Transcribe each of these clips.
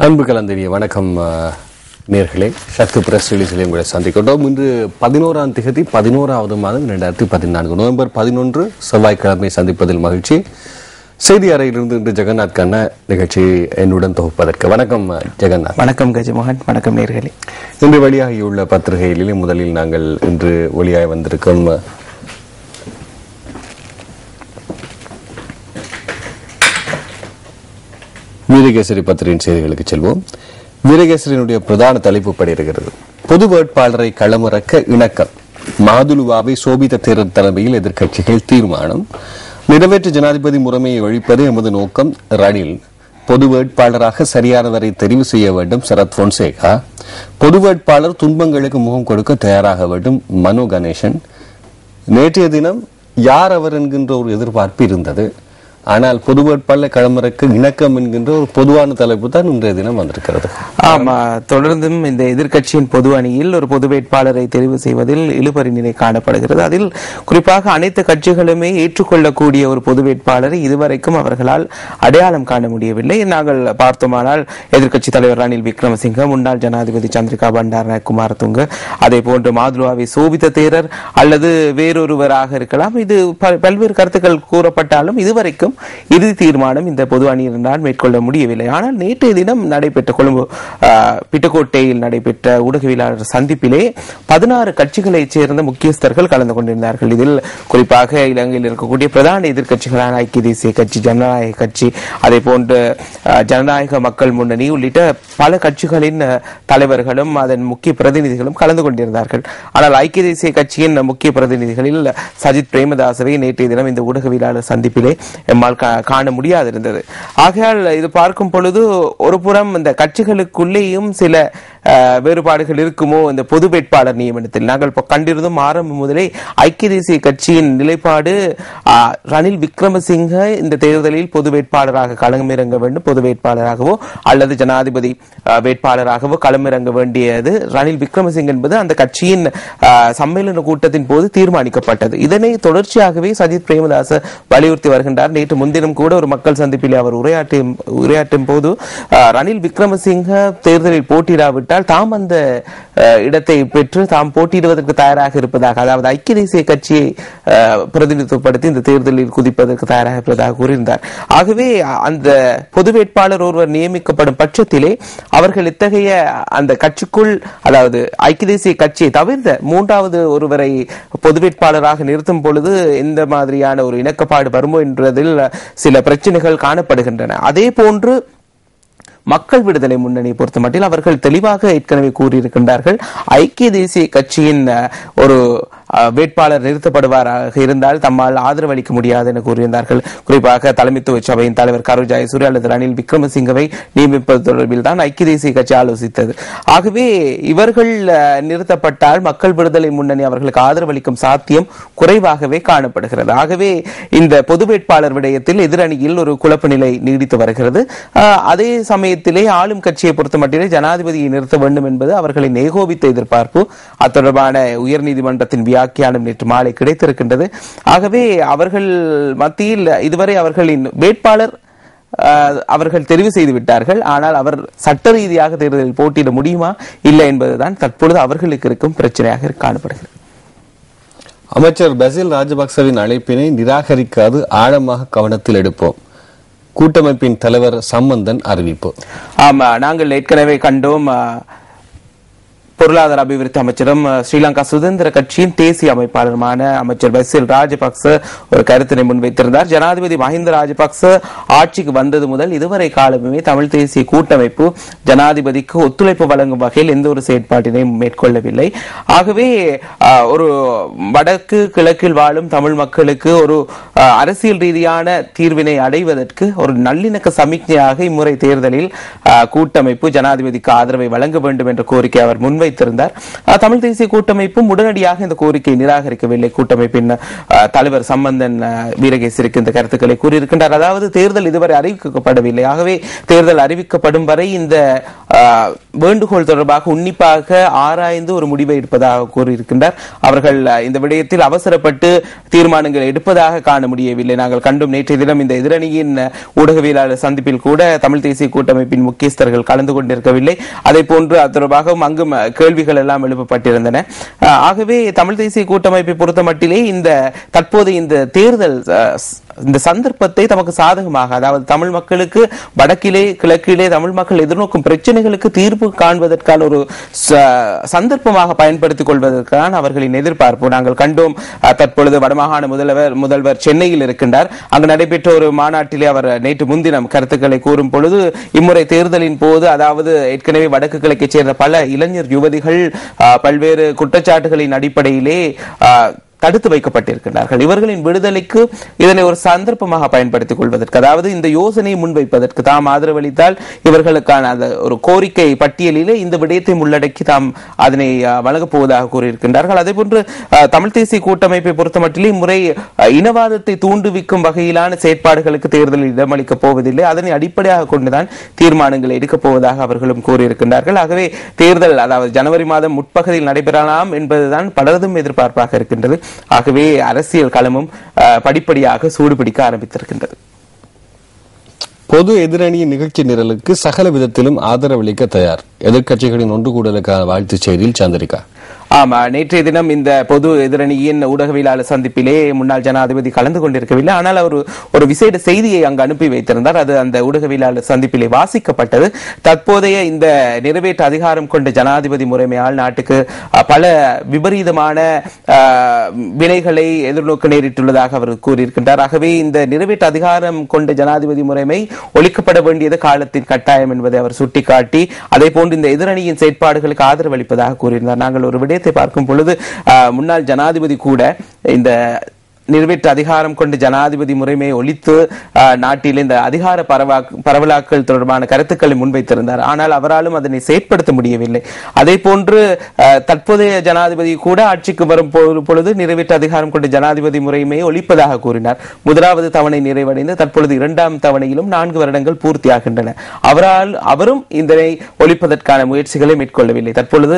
அன்பு கலந்தரிய வணக்கம் நேர்களே. சக்தி பிரஸ் ரிலீஸில் உங்களை சந்திக்கின்றோம். இன்று 11ஆம் தேதி 11வது மாதம் 2014 நவம்பர் 11 செவ்வாய்க்கிழமை சந்திப்பதில் மகிழ்ச்சி. செய்தி அறையிலிருந்து இன்று ஜெகநாத் கண்ண நிகழ்ச்சி என்னுடன் தொகுப்பதற்கு வணக்கம் ஜெகநாத். வணக்கம் கஜமோகன். வணக்கம் நேர்களே. இன்று வெளியாகியுள்ள பத்திரிகைகளிலே முதலில் நாங்கள் இன்று வெளியாகி வந்திருக்கும் வீரகேசரி பத்திரிகையின் செய்திகளுக்கு செல்வோம். வீரகேசரியினுடைய பிரதான தலைப்பு படுகிறது. பொது வேட்பாளரை களமிறக்க இணக்கம். மாதுலுவாவை சோபித தேரர் தலைமையில் எதிர்க்கட்சிகள் தீர்மானம். நிறைவேற்று ஜனாதிபதி முறைமையை ஒழிப்பது எமது நோக்கம். ரணில் பொது வேட்பாளராக சரியானவரை தெரிவு செய்ய வேண்டும். சரத் பொன்சேகா பொது வேட்பாளர் துன்பங்களுக்கு முகம் கொடுக்க தயாராக வேண்டும். மனோ கணேசன் நேற்றைய தினம் யார் அவர் என்கின்ற ஒரு எதிர்பார்ப்பு இருந்தது. ஆனால் பொது வேட்பாளர் களமிறக்க இணக்கம் என்கின்ற ஒரு பொதுவான தலைப்பு தான் இன்றைய தினம் வந்திருக்கிறது. ஆமா, தொடர்ந்தும் இந்த எதிர்க்கட்சியின் பொது அணியில் ஒரு பொது வேட்பாளரை தெரிவு செய்வதில் இழுபறி நிலை காணப்படுகிறது. அதில் குறிப்பாக அனைத்து கட்சிகளுமே ஏற்றுக்கொள்ளக்கூடிய ஒரு பொது வேட்பாளரை இதுவரைக்கும் அவர்களால் அடையாளம் காண முடியவில்லை. நாங்கள் பார்த்தோமானால் எதிர்க்கட்சி தலைவர் ரணில் விக்ரமசிங்க, முன்னாள் ஜனாதிபதி சந்திரிகா பண்டாரநாயக்க குமாரதுங்க, அதே போன்று மாதுலுவாவை சோபித தேரர் அல்லது வேறொருவராக இருக்கலாம். இது பல்வேறு கருத்துக்கள் கூறப்பட்டாலும் இதுவரைக்கும் இறுதி தீர்மானம் இந்த பொது அணியினரால் மேற்கொள்ள முடியவில்லை. ஆனால் நேற்றைய தினம் நடைபெற்ற கொழும்பு பிட்டகோட்டையில் நடைபெற்ற ஊடகவியலாளர் சந்திப்பிலே 16 கட்சிகளைச் சேர்ந்த முக்கியஸ்தர்கள் கலந்து கொண்டிருந்தார்கள். இதில் குறிப்பாக இலங்கையில் இருக்கக்கூடிய பிரதான எதிர்க்கட்சிகளான ஐக்கிய தேசிய கட்சி, ஜனநாயக கட்சி, அதே போன்று ஜனநாயக மக்கள் முன்னணி உள்ளிட்ட பல கட்சிகளின் தலைவர்களும் அதன் முக்கிய பிரதிநிதிகளும் கலந்து கொண்டிருந்தார்கள். ஆனால் ஐக்கிய தேசிய கட்சியின் முக்கிய பிரதிநிதிகளில் சஜித் பிரேமதாசவை நேற்றைய தினம் இந்த ஊடகவியலாளர் சந்திப்பிலே காண முடியாதிருந்தது. ஆகையால் இது பார்க்கும் பொழுது ஒரு புறம் இந்த கட்சிகளுக்குள்ளேயும் சில வேறுபாடுகள் இருக்குமோ இந்த பொது வேட்பாளர் நியமனத்தில். நாங்கள் கண்டிருந்தும் ஆரம்பம் முதலே ஐக்கிய தேசிய கட்சியின் நிலைப்பாடு ரணில் விக்ரமசிங்க இந்த தேர்தலில் பொது வேட்பாளராக களமிறங்க வேண்டும், பொது வேட்பாளராகவோ அல்லது ஜனாதிபதி வேட்பாளராகவோ களமிறங்க வேண்டியது ரணில் விக்ரமசிங்க என்பது அந்த கட்சியின் சம்மேளன கூட்டத்தின் போது தீர்மானிக்கப்பட்டது. இதனை தொடர்ச்சியாகவே சஜித் பிரேமதாச வலியுறுத்தி வருகின்றார். நேற்று முன்தினம் கூட ஒரு மக்கள் சந்திப்பில் அவர் உரையாற்றும் போது ரணில் விக்ரமசிங்க தேர்தலில் போட்டியிடாவிட்டால் தாம் அந்த இடத்தை பெற்று தாம் போட்டியிடுவதற்கு தயாராக இருப்பதாக, அதாவது ஐக்கிய தேசிய கட்சியை பிரதிநிதித்துவப்படுத்தி இந்த தேர்தலில் குதிப்பதற்கு தயாராக இருப்பதாக கூறியிருந்தார். ஆகவே அந்த பொது வேட்பாளர் ஒருவர் நியமிக்கப்படும் பட்சத்திலே அவர்கள் இத்தகைய அந்த கட்சிக்குள், அதாவது ஐக்கிய தேசிய கட்சியை தவிர்த்த மூன்றாவது ஒருவரை பொது வேட்பாளராக நிறுத்தும் பொழுது இந்த மாதிரியான ஒரு இணக்கப்பாடு வருமோ என்பதில் சில பிரச்சனைகள் காணப்படுகின்றன. அதே போன்று மக்கள் விடுதலை முன்னணியை பொறுத்த மட்டில் அவர்கள் தெளிவாக ஏற்கனவே கூறியிருக்கின்றார்கள், ஐக்கிய தேசிய கட்சியின் ஒரு வேட்பாளர் நிறுத்தப்படுவாராக இருந்தால் தம்மால் ஆதரவு அளிக்க முடியாது என கூறியிருந்தார்கள். குறிப்பாக தலைமைத்துவ சபையின் தலைவர் கரு ஜெயசூரிய அல்லது ரணில் விக்ரமசிங்கவை நியமிப்பது தொடர்பில் தான் ஐக்கிய தேசிய கட்சி ஆலோசித்தது. ஆகவே இவர்கள் நிறுத்தப்பட்டால் மக்கள் விடுதலை முன்னணி அவர்களுக்கு ஆதரவு அளிக்கும் சாத்தியம் குறைவாகவே காணப்படுகிறது. ஆகவே இந்த பொது வேட்பாளர் விடயத்தில் எதிரணியில் ஒரு குழப்ப நிலை நீடித்து வருகிறது. அதே சமயத்திலே ஆளும் கட்சியை பொறுத்த மட்டிலே ஜனாதிபதியை நிறுத்த வேண்டும் என்பது அவர்களின் ஏகோபித்த எதிர்பார்ப்பு. அத்தொடர்பான உயர்நீதிமன்றத்தின் வியாக்கியானம் நேற்று மாலை கிடைத்திருக்கின்றது. ஆகவே அவர்கள் மத்தியில் இதுவரை அவர்களின் வேட்பாளர் அவர்கள் தெரிவு செய்து விட்டார்கள். ஆனால் அவர் சட்ட ரீதியாக தேர்தலில் போட்டியிட முடியுமா இல்லை என்பதுதான் தற்பொழுது அவர்களுக்கு இருக்கும் பிரச்சனையாக காணப்படுகிறது. அமைச்சர் பசில் ராஜபக்சவின் அழைப்பினை நிராகரிக்காது ஆழமாக கவனத்தில் எடுப்போம். கூட்டமைப்பின் தலைவர் சம்பந்தன் அறிவிப்பு. ஆமா, நாங்கள் ஏற்கனவே கண்டோம். பொருளாதார அபிவிருத்தி அமைச்சரும் ஸ்ரீலங்கா சுதந்திர கட்சியின் தேசிய அமைப்பாளருமான அமைச்சர் பசில் ராஜபக்ச ஒரு கருத்தினை முன்வைத்திருந்தார். ஜனாதிபதி மஹிந்த ராஜபக்ச ஆட்சிக்கு வந்தது முதல் இதுவரை காலமே தமிழ் தேசிய கூட்டமைப்பு ஜனாதிபதிக்கு ஒத்துழைப்பு வழங்கும் வகையில் எந்த ஒரு செயற்பாட்டினையும் மேற்கொள்ளவில்லை. ஆகவே ஒரு வடக்கு கிழக்கில் வாழும் தமிழ் மக்களுக்கு ஒரு அரசியல் ரீதியான தீர்வினை அடைவதற்கு ஒரு நல்லிணக்க சமிக்ஞையாக இம்முறை தேர்தலில் கூட்டமைப்பு ஜனாதிபதிக்கு ஆதரவை வழங்க வேண்டும் என்ற கோரிக்கை அவர் முன்வைத்தார். தமிழ் தேசிய கூட்டமைப்பும் உடனடியாக இந்த கோரிக்கையை நிராகரிக்கவில்லை. கூட்டமைப்பின் தலைவர் சம்பந்தன் வீரகேசரிக்கு இந்த கருத்துக்களை கூறியிருக்கின்றார். அதாவது தேர்தல் இதுவரை அறிவிக்கப்படவில்லை. ஆகவே தேர்தல் அறிவிக்கப்படும் வரை இந்த வேண்டுகோள் தொடர்பாக உன்னிப்பாக ஆராய்ந்து ஒரு முடிவை எடுப்பதாக கூறியிருக்கின்றார். அவர்கள் இந்த விடயத்தில் அவசரப்பட்டு தீர்மானங்கள் எடுப்பதாக காண முடியவில்லை. நாங்கள் கண்டும் நேற்றைய தினம் இந்த எதிரணியின் ஊடகவியலாளர் சந்திப்பில் கூட தமிழ் தேசிய கூட்டமைப்பின் முக்கியஸ்தர்கள் கலந்து கொண்டிருக்கவில்லை. அதே போன்று அது தொடர்பாகவும் அங்கும் கேள்விகள் எல்லாம் எழுப்பப்பட்டிருந்தன. ஆகவே தமிழ் தேசிய கூட்டமைப்பை பொறுத்த மட்டிலே இந்த தற்போது இந்த தேர்தல் இந்த சந்தர்ப்பத்தை தமக்கு சாதகமாக, அதாவது தமிழ் மக்களுக்கு வடக்கிலே கிழக்கிலே தமிழ் மக்கள் எதிர்நோக்கும் பிரச்சனைகளுக்கு தீர்ப்பு காண்பதற்கான ஒரு சந்தர்ப்பமாக பயன்படுத்திக் கொள்வதற்கான அவர்களின் எதிர்பார்ப்பு நாங்கள் கண்டோம். தற்பொழுது வடமாகாண முதல்வர் சென்னையில் இருக்கின்றார். அங்கு நடைபெற்ற ஒரு மாநாட்டிலே அவர் நேற்று முன்தினம் கருத்துக்களை கூறும் பொழுது, இம்முறை தேர்தலின் போது அதாவது ஏற்கனவே வடக்கு கிழக்கை சேர்ந்த பல இளைஞர் யுவதிகள் பல்வேறு குற்றச்சாட்டுகளின் அடிப்படையிலே தடுத்து வைக்கப்பட்டிருக்கிறார்கள். இவர்களின் விடுதலைக்கு இதனை ஒரு சந்தர்ப்பமாக பயன்படுத்திக் கொள்வதற்கு, அதாவது இந்த யோசனையை முன்வைப்பதற்கு தாம் ஆதரவளித்தால் இவர்களுக்கான ஒரு கோரிக்கை பட்டியலிலே இந்த விடயத்தை உள்ளடக்கி தாம் அதனை வழங்கப் போவதாக கூறியிருக்கின்றார்கள். அதே போன்று தமிழ் தேசிய கூட்டமைப்பை பொறுத்தமட்டிலே இம்முறை இனவாதத்தை தூண்டுவிக்கும் வகையிலான செயற்பாடுகளுக்கு தேர்தலில் இடமளிக்கப் போவதில்லை. அதனை அடிப்படையாக கொண்டுதான் தீர்மானங்களை எடுக்கப் போவதாக அவர்களும் கூறியிருக்கின்றார்கள். ஆகவே தேர்தல் அதாவது ஜனவரி மாதம் முற்பகுதியில் நடைபெறலாம் என்பதுதான் பலரதும் எதிர்பார்ப்பாக இருக்கின்றது. ஆகவே அரசியல் களமும் படிப்படியாக சூடுபிடிக்க ஆரம்பித்திருக்கின்றது. பொது எதிரணியின் நிகழ்ச்சி நிரலுக்கு சகல விதத்திலும் ஆதரவளிக்க தயார். எதிர்க்கட்சிகளின் ஒன்று கூடலுக்கான வாழ்த்துச் செய்தியில் சந்திரிகா. ஆமா, நேற்றைய தினம் இந்த பொது எதிரணியின் ஊடகவியலாளர் சந்திப்பிலே முன்னாள் ஜனாதிபதி கலந்து கொண்டிருக்கவில்லை. ஆனால் அவர் ஒரு விசேட செய்தியை அங்கு அனுப்பி வைத்திருந்தார். அது அந்த ஊடகவியலாளர் சந்திப்பிலே வாசிக்கப்பட்டது. தற்போதைய இந்த நிறைவேற்று அதிகாரம் கொண்ட ஜனாதிபதி முறைமையால் நாட்டுக்கு பல விபரீதமான வினைகளை எதிர்நோக்க நேரிட்டுள்ளதாக அவர் கூறியிருக்கின்றார். ஆகவே இந்த நிறைவேற்று அதிகாரம் கொண்ட ஜனாதிபதி முறைமை ஒழிக்கப்பட வேண்டியது காலத்தின் கட்டாயம் என்பதை அவர் சுட்டிக்காட்டி, அதே போன்று இந்த எதிரணியின் செயற்பாடுகளுக்கு ஆதரவு அளிப்பதாக கூறியிருந்தார். நாங்கள் ஒரு விடயத்தை பார்க்கும் பொழுது முன்னாள் ஜனாதிபதி கூட இந்த நிறைவேற்று அதிகாரம் கொண்டு ஜனாதிபதி முறைமையை ஒழித்து நாட்டில் இந்த அதிகார பரவலாக்கல் தொடர்பான கருத்துக்களை முன்வைத்திருந்தார். ஆனால் அவராலும் அதனை செயற்படுத்த முடியவில்லை. அதே போன்று தற்போதைய ஜனாதிபதி கூட ஆட்சிக்கு வரும் பொழுது நிறைவேற்று அதிகாரம் கொண்ட ஜனாதிபதி முறைமையை ஒழிப்பதாக கூறினார். முதலாவது தவணை நிறைவடைந்து தற்பொழுது இரண்டாம் தவணையிலும் 4 வருடங்கள் பூர்த்தியாகின்றன. அவரும் இதனை ஒழிப்பதற்கான முயற்சிகளை மேற்கொள்ளவில்லை. தற்பொழுது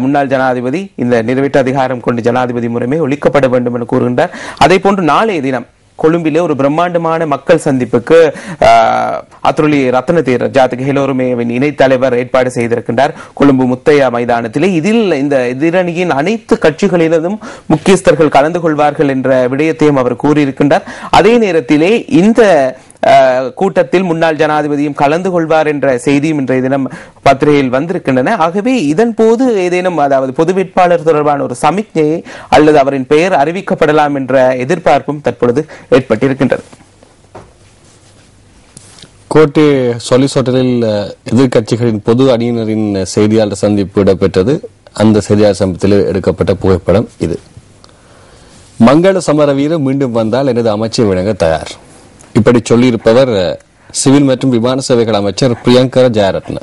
முன்னாள் ஜனாதிபதி இந்த நிறைவேற்று அதிகாரம் கொண்ட ஜனாதிபதி முறைமை ஒழிக்கப்பட வேண்டும் என கூறுகின்றார். அதே போன்று நாளைய தினம் கொழும்பிலே ஒரு பிரம்மாண்டமான மக்கள் சந்திப்புக்கு அத்துரலி ரத்ன தேரர் ஜாதிக ஹெலோருமேவின் இணைத் தலைவர் ஏற்பாடு செய்திருக்கின்றார் கொழும்பு முத்தையா மைதானத்திலே. இதில் இந்த எதிரணியின் அனைத்து கட்சிகளிலும் முக்கியஸ்தர்கள் கலந்து கொள்வார்கள் என்ற விடயத்தையும் அவர் கூறியிருக்கின்றார். அதே நேரத்திலே இந்த கூட்டத்தில் முன்னாள் ஜனாதிபதியும் கலந்து கொள்வார் என்ற செய்தியும் இன்றைய தினம் பத்திரிகையில் வந்திருக்கின்றன. ஆகவே இதன் போது ஏதேனும் அதாவது பொது வேட்பாளர் தொடர்பான ஒரு சமிக்ஞையை அல்லது அவரின் பெயர் அறிவிக்கப்படலாம் என்ற எதிர்பார்ப்பும் தற்பொழுது ஏற்பட்டிருக்கின்றது. கோட்டை சொலிஸ் ஹோட்டலில் எதிர்கட்சிகளின் பொது அணியினரின் செய்தியாளர் சந்திப்பு இடம்பெற்றது. அந்த செய்தியாளர் சந்திப்பில் எடுக்கப்பட்ட புகைப்படம் இது. மங்கள சமரவீர மீண்டும் வந்தால் எனது அமைச்சர் வழங்க தயார். இப்படி சொல்லியிருப்பவர் சிவில் மற்றும் விமான சேவைகள் அமைச்சர் பிரியங்கர ஜெயரத்ன.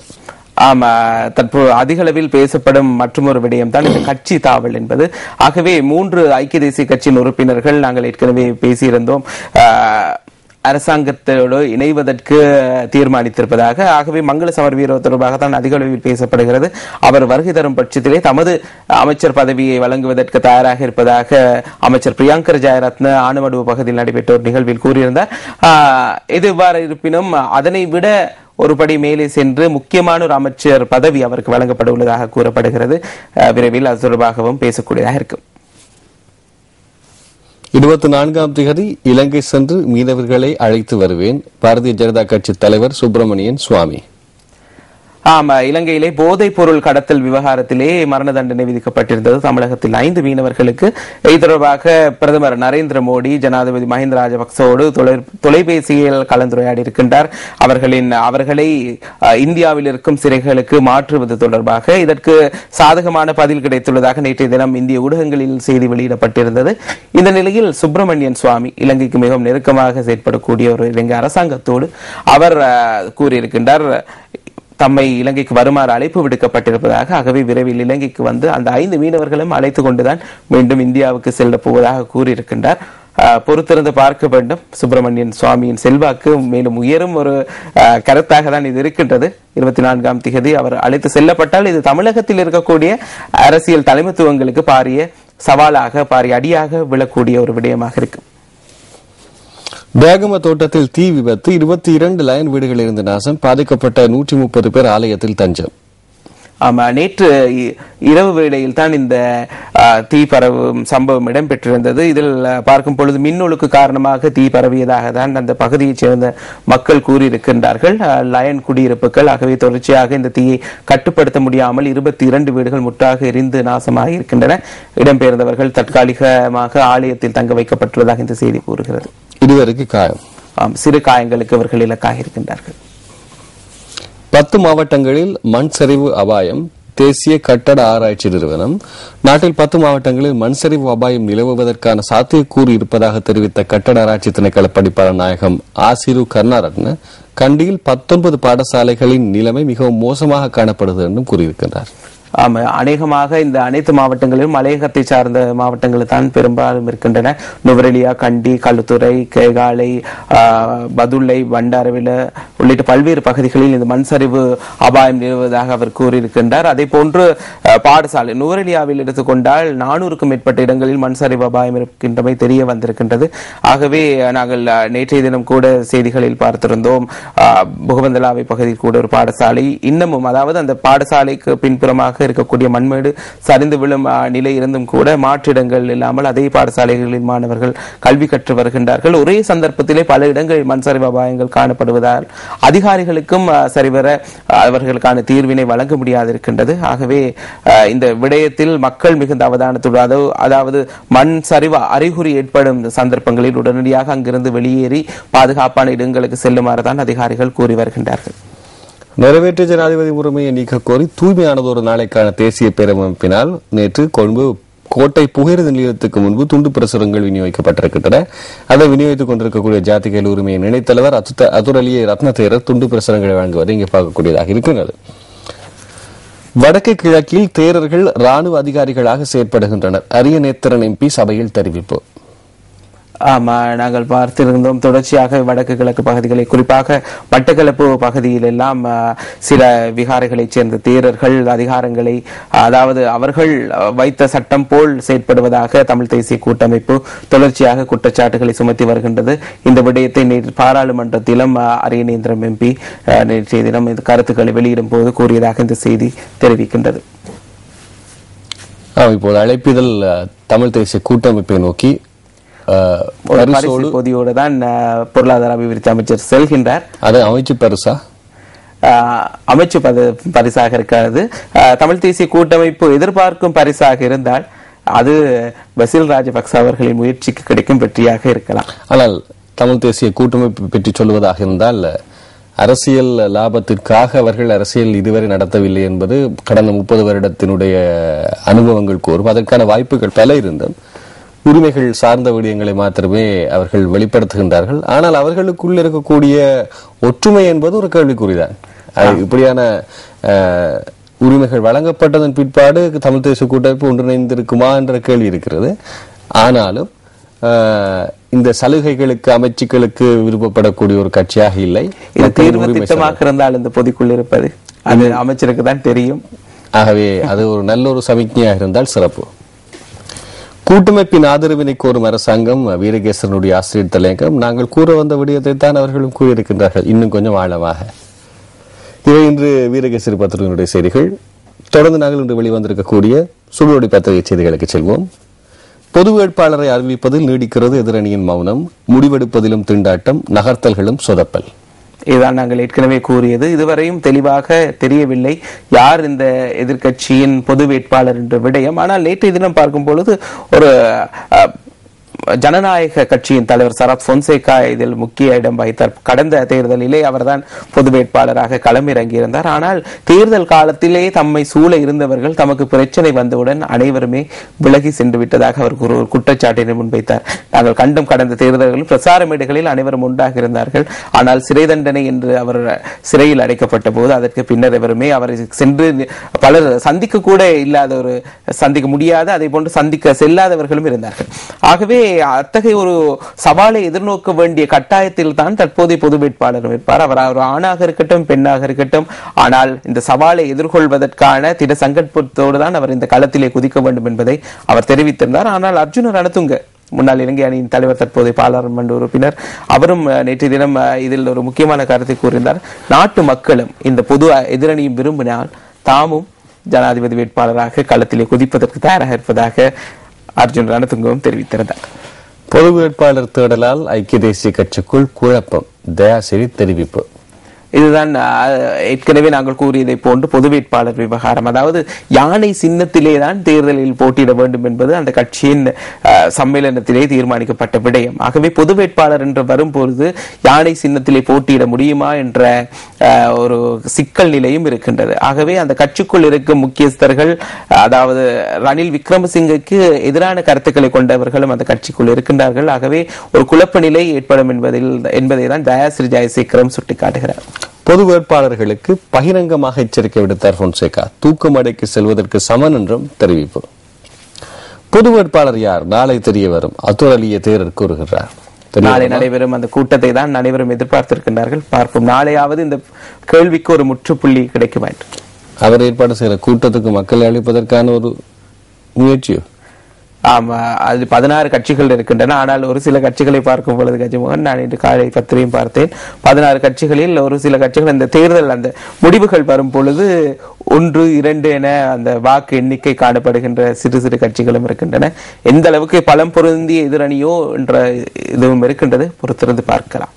ஆமா, தற்போது அதிக அளவில் பேசப்படும் மற்றொரு விடயம் தான் இந்த கட்சி தாவல் என்பது. ஆகவே 3 ஐக்கிய தேசிய கட்சியின் உறுப்பினர்கள் நாங்கள் ஏற்கனவே பேசியிருந்தோம் அரசாங்கத்தோடு இணைவதற்கு தீர்மானித்திருப்பதாக. ஆகவே மங்கள சமரவீர தொடர்பாக தான் அதிக அளவில் பேசப்படுகிறது. அவர் வருகை தரும் பட்சத்திலே தமது அமைச்சர் பதவியை வழங்குவதற்கு தயாராக இருப்பதாக அமைச்சர் பிரியங்கர ஜெயரத்ன ஆணுமடுவு பகுதியில் நடைபெற்ற ஒரு நிகழ்வில் கூறியிருந்தார். எது எவ்வாறு இருப்பினும் அதனை விட ஒருபடி மேலே சென்று முக்கியமான ஒரு அமைச்சர் பதவி அவருக்கு வழங்கப்பட உள்ளதாக கூறப்படுகிறது. விரைவில் அது தொடர்பாகவும் பேசக்கூடியதாக இருக்கும். 24ஆம் தேதி இலங்கை சென்று மீனவர்களை அழைத்து வருவேன். பாரதிய ஜனதா கட்சி தலைவர் சுப்பிரமணியன் சுவாமி. ஆமா, இலங்கையிலே போதைப் பொருள் கடத்தல் விவகாரத்திலே மரண தண்டனை விதிக்கப்பட்டிருந்தது தமிழகத்தில் 5 மீனவர்களுக்கு. இது தொடர்பாக பிரதமர் நரேந்திர மோடி ஜனாதிபதி மஹிந்த ராஜபக்சவோடு தொலைபேசியில் கலந்துரையாடி இருக்கின்றார். அவர்களை இந்தியாவில் இருக்கும் சிறைகளுக்கு மாற்றுவது தொடர்பாக இதற்கு சாதகமான பதில் கிடைத்துள்ளதாக நேற்றைய தினம் இந்திய ஊடகங்களில் செய்தி வெளியிடப்பட்டிருந்தது. இந்த நிலையில் சுப்பிரமணியன் சுவாமி இலங்கைக்கு மிகவும் நெருக்கமாக செயற்படக்கூடிய ஒரு இலங்கை அரசாங்கத்தோடு அவர் கூறியிருக்கின்றார் தம்மை இலங்கைக்கு வருமாறு அழைப்பு விடுக்கப்பட்டிருப்பதாக. ஆகவே விரைவில் இலங்கைக்கு வந்து அந்த 5 மீனவர்களும் அழைத்துக் கொண்டுதான் மீண்டும் இந்தியாவுக்கு செல்ல போவதாக கூறியிருக்கின்றார். பொறுத்திருந்து பார்க்க வேண்டும். சுப்பிரமணியன் சுவாமியின் செல்வாக்கு மேலும் உயரும் ஒரு கருத்தாக தான் இது இருக்கின்றது. 24ஆம் திகதி அவர் அழைத்து செல்லப்பட்டால் இது தமிழகத்தில் இருக்கக்கூடிய அரசியல் தலைமைத்துவங்களுக்கு பாரிய சவாலாக பாரிய அடியாக விழக்கூடிய ஒரு விடயமாக இருக்கு. பேகம தோட்டத்தில் தீ விபத்து, 22 லயன் வீடுகள் இருந்து நாசம், பாதிக்கப்பட்ட 130 பேர் ஆலயத்தில் தஞ்சம். ஆமா, நேற்று இரவு வேளையில் தான் இந்த தீ பரவும் சம்பவம் இடம்பெற்றிருந்தது. இதில் பார்க்கும் பொழுது மின்னொழுக்கு காரணமாக தீ பரவியதாக தான் அந்த பகுதியைச் சேர்ந்த மக்கள் கூறியிருக்கின்றார்கள். லயன் குடியிருப்புகள். ஆகவே தொடர்ச்சியாக இந்த தீயை கட்டுப்படுத்த முடியாமல் 22 வீடுகள் முற்றாக எரிந்து நாசமாக இருக்கின்றன. இடம்பெயர்ந்தவர்கள் தற்காலிகமாக ஆலயத்தில் தங்க வைக்கப்பட்டுள்ளதாக இந்த செய்தி கூறுகிறது. இதுவரைக்கும் காயம், சிறு காயங்களுக்கு அவர்கள் இலக்காக இருக்கின்றார்கள். 10 மாவட்டங்களில் மண் சரிவு அபாயம். தேசிய கட்டட ஆராய்ச்சி நிறுவனம் நாட்டில் 10 மாவட்டங்களில் மண் சரிவு அபாயம் நிலவுவதற்கான சாத்தியக்கூறு இருப்பதாக தெரிவித்த கட்டட ஆராய்ச்சி திணைக்கள படிப்பாளர் நாயகம் ஆசிரு கருணாரத்ன கண்டியில் 19 பாடசாலைகளின் நிலைமை மிகவும் மோசமாக காணப்படுகிறது என்றும் கூறியிருக்கின்றார். அநேகமாக இந்த அனைத்து மாவட்டங்களிலும் மலையகத்தை சார்ந்த மாவட்டங்கள் தான் பெரும்பாலும் இருக்கின்றன. நுவரெலியா, கண்டி, களுத்துறை, கேகாலை, பதுளை, பண்டாரவில உள்ளிட்ட பல்வேறு பகுதிகளில் இந்த மண் சரிவு அபாயம் நிலவுவதாக அவர் கூறியிருக்கின்றார். அதே போன்று பாடசாலை நுவரெலியாவில் எடுத்துக்கொண்டால் 400க்கும் மேற்பட்ட இடங்களில் மண் சரிவு அபாயம் இருக்கின்றமை தெரிய வந்திருக்கின்றது. ஆகவே நாங்கள் நேற்றைய தினம் கூட செய்திகளில் பார்த்திருந்தோம். புகவந்தலாவை பகுதியில் கூட ஒரு பாடசாலை இன்னமும், அதாவது அந்த பாடசாலைக்கு பின்புறமாக இருக்கக்கூடிய மண்மேடு சரிந்து விழும் நிலை இருந்தும் கூட மாற்றிடங்கள் இல்லாமல் அதே பாடசாலைகளில் மாணவர்கள் கல்வி கற்று வருகின்றார்கள். ஒரே சந்தர்ப்பத்திலே பல இடங்களில் மண் சரிவு அபாயங்கள் காணப்படுவதால் அதிகாரிகளுக்கும் சரிவர அவர்களுக்கான தீர்வினை வழங்க முடியாது இருக்கின்றது. ஆகவே இந்த விடயத்தில் மக்கள் மிகுந்த அவதானத்தோடு, அதாவது மண் சரிவு அறிகுறி ஏற்படும் சந்தர்ப்பங்களில் உடனடியாக அங்கிருந்து வெளியேறி பாதுகாப்பான இடங்களுக்கு செல்லுமாறு தான் அதிகாரிகள் கூறி வருகின்றார்கள். நிறைவேற்று ஜனாதிபதி முறைமையை நீக்க கோரி தூய்மையானதொரு நாளைக்கான தேசிய பேரமைப்பினால் நேற்று கொழும்பு கோட்டை புகையிரத நிலையத்துக்கு முன்பு துண்டு பிரசுரங்கள் விநியோகிக்கப்பட்டிருக்கின்றன. அதை விநியோகித்துக் கொண்டிருக்கக்கூடிய ஜாதிகள் உரிமையின் இணைத்தலைவர் அதுரலியை ரத்னதேரர் துண்டு பிரசுரங்களை வழங்குவதை இங்கே பார்க்கக்கூடியதாக இருக்கிறது. வடக்கு கிழக்கில் தேரர்கள் ராணுவ அதிகாரிகளாக செயற்படுகின்றனர். அரிய நேத்திரன் எம்பி சபையில் தெரிவிப்பு. ஆமா, நாங்கள் பார்த்திருந்தோம் தொடர்ச்சியாக வடக்கு கிழக்கு பகுதிகளை, குறிப்பாக மட்டக்களப்பு பகுதியில் எல்லாம் சில விகாரைகளைச் சேர்ந்த தேரர்கள் அதிகாரங்களை, அதாவது அவர்கள் வைத்த சட்டம் போல் செயற்படுவதாக தமிழ் தேசிய கூட்டமைப்பு தொடர்ச்சியாக குற்றச்சாட்டுகளை சுமத்தி வருகின்றது. இந்த விடயத்தை நேற்று பாராளுமன்றத்திலும் அரியநேந்திரம் எம்பி நேற்றைய தினம் இந்த கருத்துக்களை வெளியிடும் போது கூறியதாக இந்த செய்தி தெரிவிக்கின்றது. இப்போது அழைப்பிதழ் தமிழ் தேசிய கூட்டமைப்பை நோக்கி பொதியோடு தான் பொருளாதார அபிவிருத்தி அமைச்சர் செல்கின்றார். அது அமைச்சு பரிசா, அமைச்சு பரிசாக இருக்காது. தமிழ் தேசிய கூட்டமைப்பு எதிர்பார்க்கும் பரிசாக இருந்தால் அது பசில் ராஜபக்ச அவர்களின் முயற்சிக்கு கிடைக்கும் வெற்றியாக இருக்கலாம். ஆனால் தமிழ் தேசிய கூட்டமைப்பு பற்றி சொல்வதாக இருந்தால் அரசியல் லாபத்திற்காக அவர்கள் அரசியல் இதுவரை நடத்தவில்லை என்பது கடந்த 30 வருடத்தினுடைய அனுபவங்கள் கூறும். அதற்கான வாய்ப்புகள் பல இருந்தது. உரிமைகள் சார்ந்த விடயங்களை மாத்திரமே அவர்கள் வெளிப்படுத்துகின்றார்கள். ஆனால் அவர்களுக்குள் இருக்கக்கூடிய ஒற்றுமை என்பது ஒரு கேள்விக்குறிதான். இப்படியான உரிமைகள் வழங்கப்பட்டதன் பிற்பாடு தமிழ் தேசிய கூட்டமைப்பு ஒன்றிணைந்திருக்குமா என்ற கேள்வி இருக்கிறது. ஆனாலும் இந்த சலுகைகளுக்கு அமைச்சுக்களுக்கு விருப்பப்படக்கூடிய ஒரு கட்சியாக இல்லை. திட்டமாக இருந்தால் இந்த பொதிக்குள் இருப்பது அது அமைச்சருக்கு தான் தெரியும். ஆகவே அது ஒரு நல்ல ஒரு சமிக்ஞையாக இருந்தால் சிறப்பு. கூட்டமைப்பின் ஆதரவினை கோரும் அரசாங்கம் வீரகேசரனுடைய ஆசிரியர் தலையங்கம். நாங்கள் கூற வந்த விடயத்தை தான் அவர்களும் கூறியிருக்கின்றார்கள், இன்னும் கொஞ்சம் ஆழமாக. இவை இன்று வீரகேசரி பத்திரிகையினுடைய செய்திகள். தொடர்ந்து நாங்கள் இன்று வெளிவந்திருக்கக்கூடிய சுடுவடி பத்திரிகை செய்திகளுக்கு செல்வோம். பொது வேட்பாளரை அறிவிப்பதில் நீடிக்கிறது எதிரணியின் மௌனம், முடிவெடுப்பதிலும் திண்டாட்டம், நகர்த்தல்களும் சொதப்பல். இதுதான் நாங்கள் ஏற்கனவே கூறியது. இதுவரையும் தெளிவாக தெரியவில்லை யார் இந்த எதிர்கட்சியின் பொது வேட்பாளர் என்ற விடயம். ஆனால் நேற்றைய தினம் பார்க்கும் பொழுது ஒரு ஜனநாயக கட்சியின் தலைவர் சரத் பொன்சேகா இதில் முக்கிய இடம் வகித்தார். கடந்த தேர்தலிலே அவர்தான் பொது வேட்பாளராக களமிறங்கியிருந்தார். ஆனால் தேர்தல் காலத்திலே தம்மை சூழ இருந்தவர்கள் தமக்கு பிரச்சனை வந்தவுடன் அனைவருமே விலகி சென்று விட்டதாக அவர் ஒரு குற்றச்சாட்டினை முன்வைத்தார். நாங்கள் கண்டும் கடந்த தேர்தல்களில் பிரசார மேடைகளில் அனைவரும் உண்டாக இருந்தார்கள். ஆனால் சிறை தண்டனை என்று அவர் சிறையில் அடைக்கப்பட்ட போது அதற்கு பின்னர் எவருமே அவரை சென்று பலர் சந்திக்க கூட இல்லாத ஒரு சந்திக்க முடியாத, அதே போன்று சந்திக்க செல்லாதவர்களும் இருந்தார்கள். ஆகவே அத்தகைய ஒரு சவாலை எதிர்நோக்க வேண்டிய கட்டாயத்தில் தான் தற்போதைய பொது வேட்பாளர் இருப்பார். அவர் ஒரு ஆணாக இருக்கட்டும் பெண்ணாக இருக்கட்டும். ஆனால் இந்த சவாலை எதிர்கொள்வதற்கான திட சங்கல்பத்தோடு தான் அவர் இந்த களத்திலே குதிக்க வேண்டும் என்பதை அவர் தெரிவித்திருந்தார். ஆனால் அர்ஜுன ரணதுங்க முன்னாள் இலங்கை அணியின் தலைவர், தற்போதைய பாராளுமன்ற உறுப்பினர், அவரும் நேற்றைய தினம் இதில் ஒரு முக்கியமான கருத்தை கூறினார். நாட்டு மக்களும் இந்த பொது எதிரணியும் விரும்பினால் தாமும் ஜனாதிபதி வேட்பாளராக களத்திலே குதிப்பதற்கு தயாராக இருப்பதாக அர்ஜுன் ரணதுங்கவும் தெரிவித்திருந்தார். பொது வேட்பாளர் தேடலால் ஐக்கிய தேசிய கட்சிக்குள் குழப்பம், தயாசிரி தெரிவிப்பு. இதுதான் ஏற்கனவே நாங்கள் கூறியதை போன்று பொது வேட்பாளர் விவகாரம். அதாவது யானை சின்னத்திலே தான் தேர்தலில் போட்டியிட வேண்டும் என்பது அந்த கட்சியின் சம்மேளனத்திலே தீர்மானிக்கப்பட்ட விடயம். ஆகவே பொது வேட்பாளர் என்று வரும்பொழுது யானை சின்னத்திலே போட்டியிட முடியுமா என்ற ஒரு சிக்கல் நிலையும் இருக்கின்றது. ஆகவே அந்த கட்சிக்குள் இருக்கும் முக்கியஸ்தர்கள், அதாவது ரணில் விக்ரமசிங்கக்கு எதிரான கருத்துக்களை கொண்டவர்களும் அந்த கட்சிக்குள் இருக்கின்றார்கள். ஆகவே ஒரு குழப்ப நிலை ஏற்படும் என்பதை தான் தயாசிரி ஜெயசேகரம் சுட்டிக்காட்டுகிறார். பொது வேட்பாளர்களுக்கு பகிரங்கமாக எச்சரிக்கை விடுத்தார் பொன்சேகா. தூக்குமடைக்கு செல்வதற்கு சமன் என்றும் தெரிவிப்பு. பொது வேட்பாளர் யார் நாளை தெரிய வரும், அத்துர் அலிய தேரர் கூறுகிறார். நாளை நடைபெறும் அந்த கூட்டத்தை தான் அனைவரும் எதிர்பார்த்திருக்கின்றார்கள். பார்ப்போம், நாளையாவது இந்த கேள்விக்கு ஒரு முற்றுப்புள்ளி கிடைக்கும் என்று. அவர் ஏற்பாடு செய்கிற கூட்டத்துக்கு மக்களை அளிப்பதற்கான ஒரு முயற்சியோ? ஆமா, அது 16 கட்சிகள் இருக்கின்றன. ஆனால் ஒரு சில கட்சிகளை பார்க்கும் பொழுது கஜமோகன், நான் இன்று காலை பத்திரையும் பார்த்தேன், 16 கட்சிகளில் ஒரு சில கட்சிகள் அந்த தேர்தல் அந்த முடிவுகள் வரும் பொழுது 1, 2 என அந்த வாக்கு எண்ணிக்கை காணப்படுகின்ற சிறு சிறு கட்சிகளும் இருக்கின்றன. எந்த அளவுக்கு பலம் பொருந்திய எதிரணியோ என்ற இதுவும் இருக்கின்றது, பொறுத்திருந்து பார்க்கலாம்.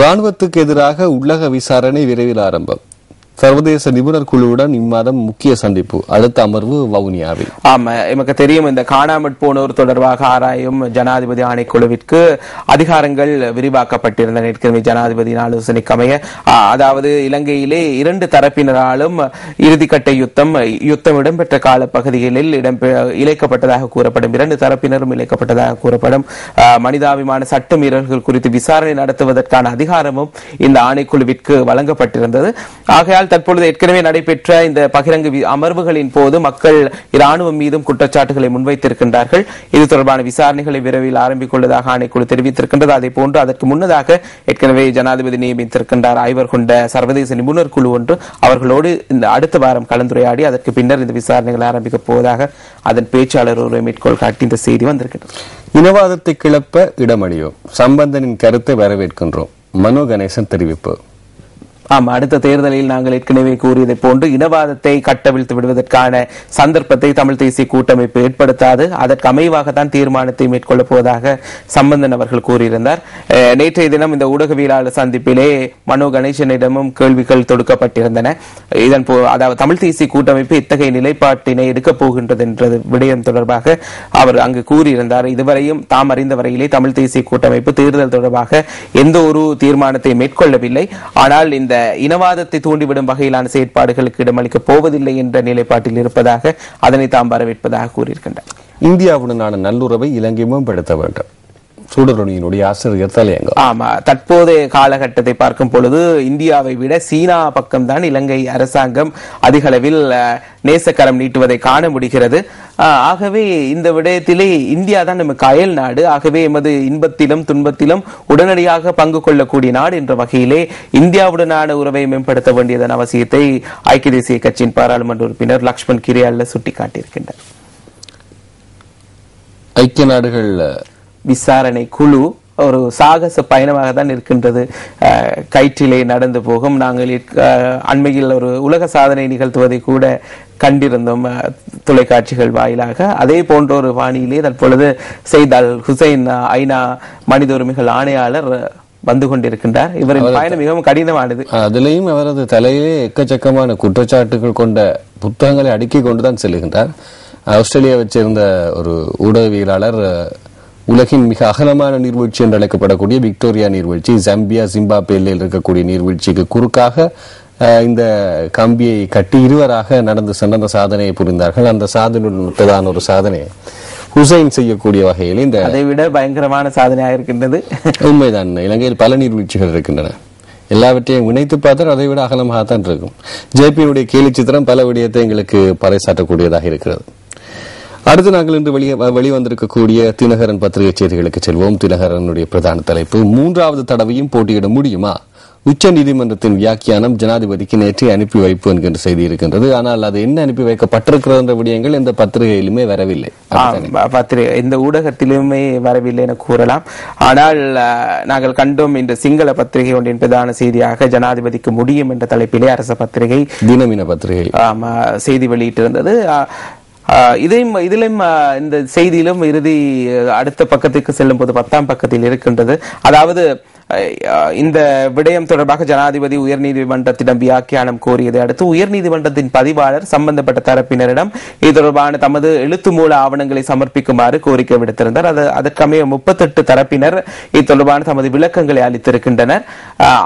ராணுவத்துக்கு எதிராக உள்ளக விசாரணை விரைவில் ஆரம்பம். சர்வதேச நிபுணர் குழுவுடன் இம்மாதம் முக்கிய சந்திப்பு. அடுத்த அமர்வு வவுனியாவில். ஆமா, நமக்கு தெரியும், இந்த காணாமற் போனோர் தொடர்பாக ஆராயும் ஜனாதிபதி ஆணைக்குழுவிற்கு அதிகாரங்கள் விரிவாக்கப்பட்டிருந்த ஏற்கனவே ஜனாதிபதியின் ஆலோசனைக்கு அமைய, அதாவது இலங்கையிலே 2 தரப்பினராலும் இறுதிக்கட்ட யுத்தம் இடம்பெற்ற கால பகுதிகளில் இழைக்கப்பட்டதாக கூறப்படும், 2 தரப்பினரும் இழைக்கப்பட்டதாக கூறப்படும் மனிதாபிமான சட்ட மீறல்கள் குறித்து விசாரணை நடத்துவதற்கான அதிகாரமும் இந்த ஆணைக்குழுவிற்கு வழங்கப்பட்டிருந்தது. ஆகையால் தற்பொழுது ஏற்கனவே நடைபெற்ற இந்த பகிரங்க அமர்வுகளின் போது மக்கள் இராணுவம் மீதும் குற்றச்சாட்டுகளை முன்வைத்திருக்கின்றார்கள். இது தொடர்பான விசாரணைகளை விரைவில் ஆரம்பித்துள்ளதாக ஆணைக்குழு தெரிவித்திருக்கின்றது. அதே போன்று அதற்கு முன்னதாக ஏற்கனவே ஜனாதிபதி நியமித்திருக்கின்றார் 5 கொண்ட சர்வதேச நிபுணர் குழு ஒன்று. அவர்களோடு இந்த அடுத்த வாரம் கலந்துரையாடி அதற்கு பின்னர் இந்த விசாரணைகள் ஆரம்பிக்கப் போவதாக அதன் பேச்சாளர் ஒரு மேற்கோள் காட்டி இந்த செய்தி வந்திருக்கிறது. இனவாதத்தை கிளப்ப இடமளியோம், சம்பந்தனின் கருத்தை வரவேற்கின்றோம், மனோ கணேசன் தெரிவிப்பு. ஆமா, அடுத்த தேர்தலில் நாங்கள் ஏற்கனவே கூறியதை போன்று இனவாதத்தை கட்டவிழ்த்து விடுவதற்கான சந்தர்ப்பத்தை தமிழ் தேசிய கூட்டமைப்பு ஏற்படுத்தாது, அதற்கு அமைவாகத்தான் தீர்மானத்தை மேற்கொள்ளப் போவதாக சம்பந்தன் அவர்கள் கூறியிருந்தார். நேற்றைய தினம் இந்த ஊடகவியலாளர் சந்திப்பிலே மனோ கணேசனிடமும் கேள்விகள் தொடுக்கப்பட்டிருந்தன. அதாவது தமிழ் தேசிய கூட்டமைப்பு இத்தகைய நிலைப்பாட்டினை எடுக்கப் போகின்றது என்ற விடயம் தொடர்பாக அவர் அங்கு கூறியிருந்தார். இதுவரையும் தாம் அறிந்த வரையிலே தமிழ் தேசிய கூட்டமைப்பு தேர்தல் தொடர்பாக எந்த ஒரு தீர்மானத்தை மேற்கொள்ளவில்லை. ஆனால் இந்த இனவாதத்தை தூண்டிவிடும் வகையிலான செயற்பாடுகளுக்கு இடமளிக்கப் போவதில்லை என்ற நிலைப்பாட்டில் இருப்பதாக, அதனை தாம் வரவேற்பதாக கூறியிருக்கின்றார். இந்தியாவுடனான நல்லுறவை இலங்கை மேம்படுத்த வேண்டும், சூடரணியினுடைய ஆசிரியர் தலையங்கம். ஆமா, தற்போதைய காலகட்டத்தை பார்க்கும் பொழுது இந்தியாவை விட சீனா பக்கம்தான் இலங்கை அரசாங்கம் அதிக அளவில் நேசக்கரம் நீட்டுவதை காண முடிகிறது. ஆகவே இந்த விடயத்திலே இந்தியா தான் நமக்கு அயல் நாடு. ஆகவே எமது இன்பத்திலும் துன்பத்திலும் உடனடியாக பங்கு கொள்ளக்கூடிய நாடு என்ற வகையிலே இந்தியாவுடனான உறவை மேம்படுத்த வேண்டியதன் அவசியத்தை ஐக்கிய தேசிய கட்சியின் பாராளுமன்ற உறுப்பினர் லக்ஷ்மண் கிரியால சுட்டிக்காட்டியிருக்கின்றார். ஐக்கிய நாடுகள் விசாரணை குழு ஒரு சாகச பயணமாக தான் இருக்கின்றது. கயிற்றிலே நடந்து போகும். நாங்கள் அண்மையில் ஒரு உலக சாதனை நிகழ்த்துவதை கூட கண்டிருந்தோம் தொலைக்காட்சிகள் வாயிலாக. அதே போன்ற ஒரு பாணியிலே தற்பொழுது சையத் அல் ஹுசைன் ஐநா மனித உரிமைகள் ஆணையாளர் வந்து கொண்டிருக்கின்றார். இவரின் பயணம் மிகவும் கடினமானது. அதிலேயும் அவரது தலையிலே எக்கச்சக்கமான குற்றச்சாட்டுகள் கொண்ட புத்தகங்களை அடுக்கிக் கொண்டுதான் செல்கின்றார். ஆஸ்திரேலியாவை சேர்ந்த ஒரு ஊடகவியலாளர் உலகின் மிக அகலமான நீர்வீழ்ச்சி என்று அழைக்கப்படக்கூடிய விக்டோரியா நீர்வீழ்ச்சி, ஜம்பியா ஜிம்பாப்வே எல்லையில் இருக்கக்கூடிய நீர்வீழ்ச்சிக்கு குறுக்காக இந்த கம்பியை கட்டி இருவராக நடந்து சென்ற அந்த சாதனையை புரிந்தார்கள். அந்த சாதனைதான் ஒரு சாதனை ஹுசைன் செய்யக்கூடிய வகையில் இந்த அதை விட பயங்கரமான சாதனையாக இருக்கின்றது. உண்மைதான், இலங்கையில் பல நீர்வீழ்ச்சிகள் இருக்கின்றன. எல்லாவற்றையும் இணைத்து பார்த்தால் அதை விட அகலமாகத்தான் இருக்கும். ஜேபியினுடைய கேலி சித்திரம் பல விடயத்தை எங்களுக்கு பறைசாற்றக்கூடியதாக இருக்கிறது. அடுத்து நாங்கள் இன்று வெளிவந்திருக்கக்கூடிய தினகரன் பத்திரிகை செய்திகளுக்கு செல்வோம். தினகரனுடைய பிரதான தலைப்பு, 3வது தடவையும் போட்டியிட முடியுமா? உச்ச நீதிமன்றத்தின் வியாக்கியானம் ஜனாதிபதிக்கு நேற்று அனுப்பி வைப்பு என்கின்ற செய்தி இருக்கின்றது. ஆனால் அது என்ன அனுப்பி வைக்கப்பட்டிருக்கிறது என்ற விடயங்கள் இந்த பத்திரிகையிலுமே வரவில்லை. இந்த ஊடகத்திலுமே வரவில்லை என கூறலாம். ஆனால் நாங்கள் கண்டோம், இந்த சிங்கள பத்திரிகை ஒன்றின் பிரதான செய்தியாக ஜனாதிபதிக்கு முடியும் என்ற தலைப்பிலே அரச பத்திரிகை தினமின பத்திரிகை செய்தி வெளியிட்டிருந்தது. இதிலும் இந்த செய்தியிலும் இறுதி அடுத்த பக்கத்துக்கு செல்லும் போது 10ஆம் பக்கத்தில் இருக்கின்றது. அதாவது இந்த விடயம் தொடர்பாக ஜனாதிபதி உயர்நீதிமன்றத்திடம் வியாக்கியானம் கோரியதை அடுத்து உயர்நீதிமன்றத்தின் பதிவாளர் சம்பந்தப்பட்ட தரப்பினரிடம் இது தொடர்பான தமது எழுத்து மூல ஆவணங்களை சமர்ப்பிக்குமாறு கோரிக்கை விடுத்திருந்தார். அதற்கமைய 38 தரப்பினர் இது தொடர்பான தமது விளக்கங்களை அளித்திருக்கின்றனர்.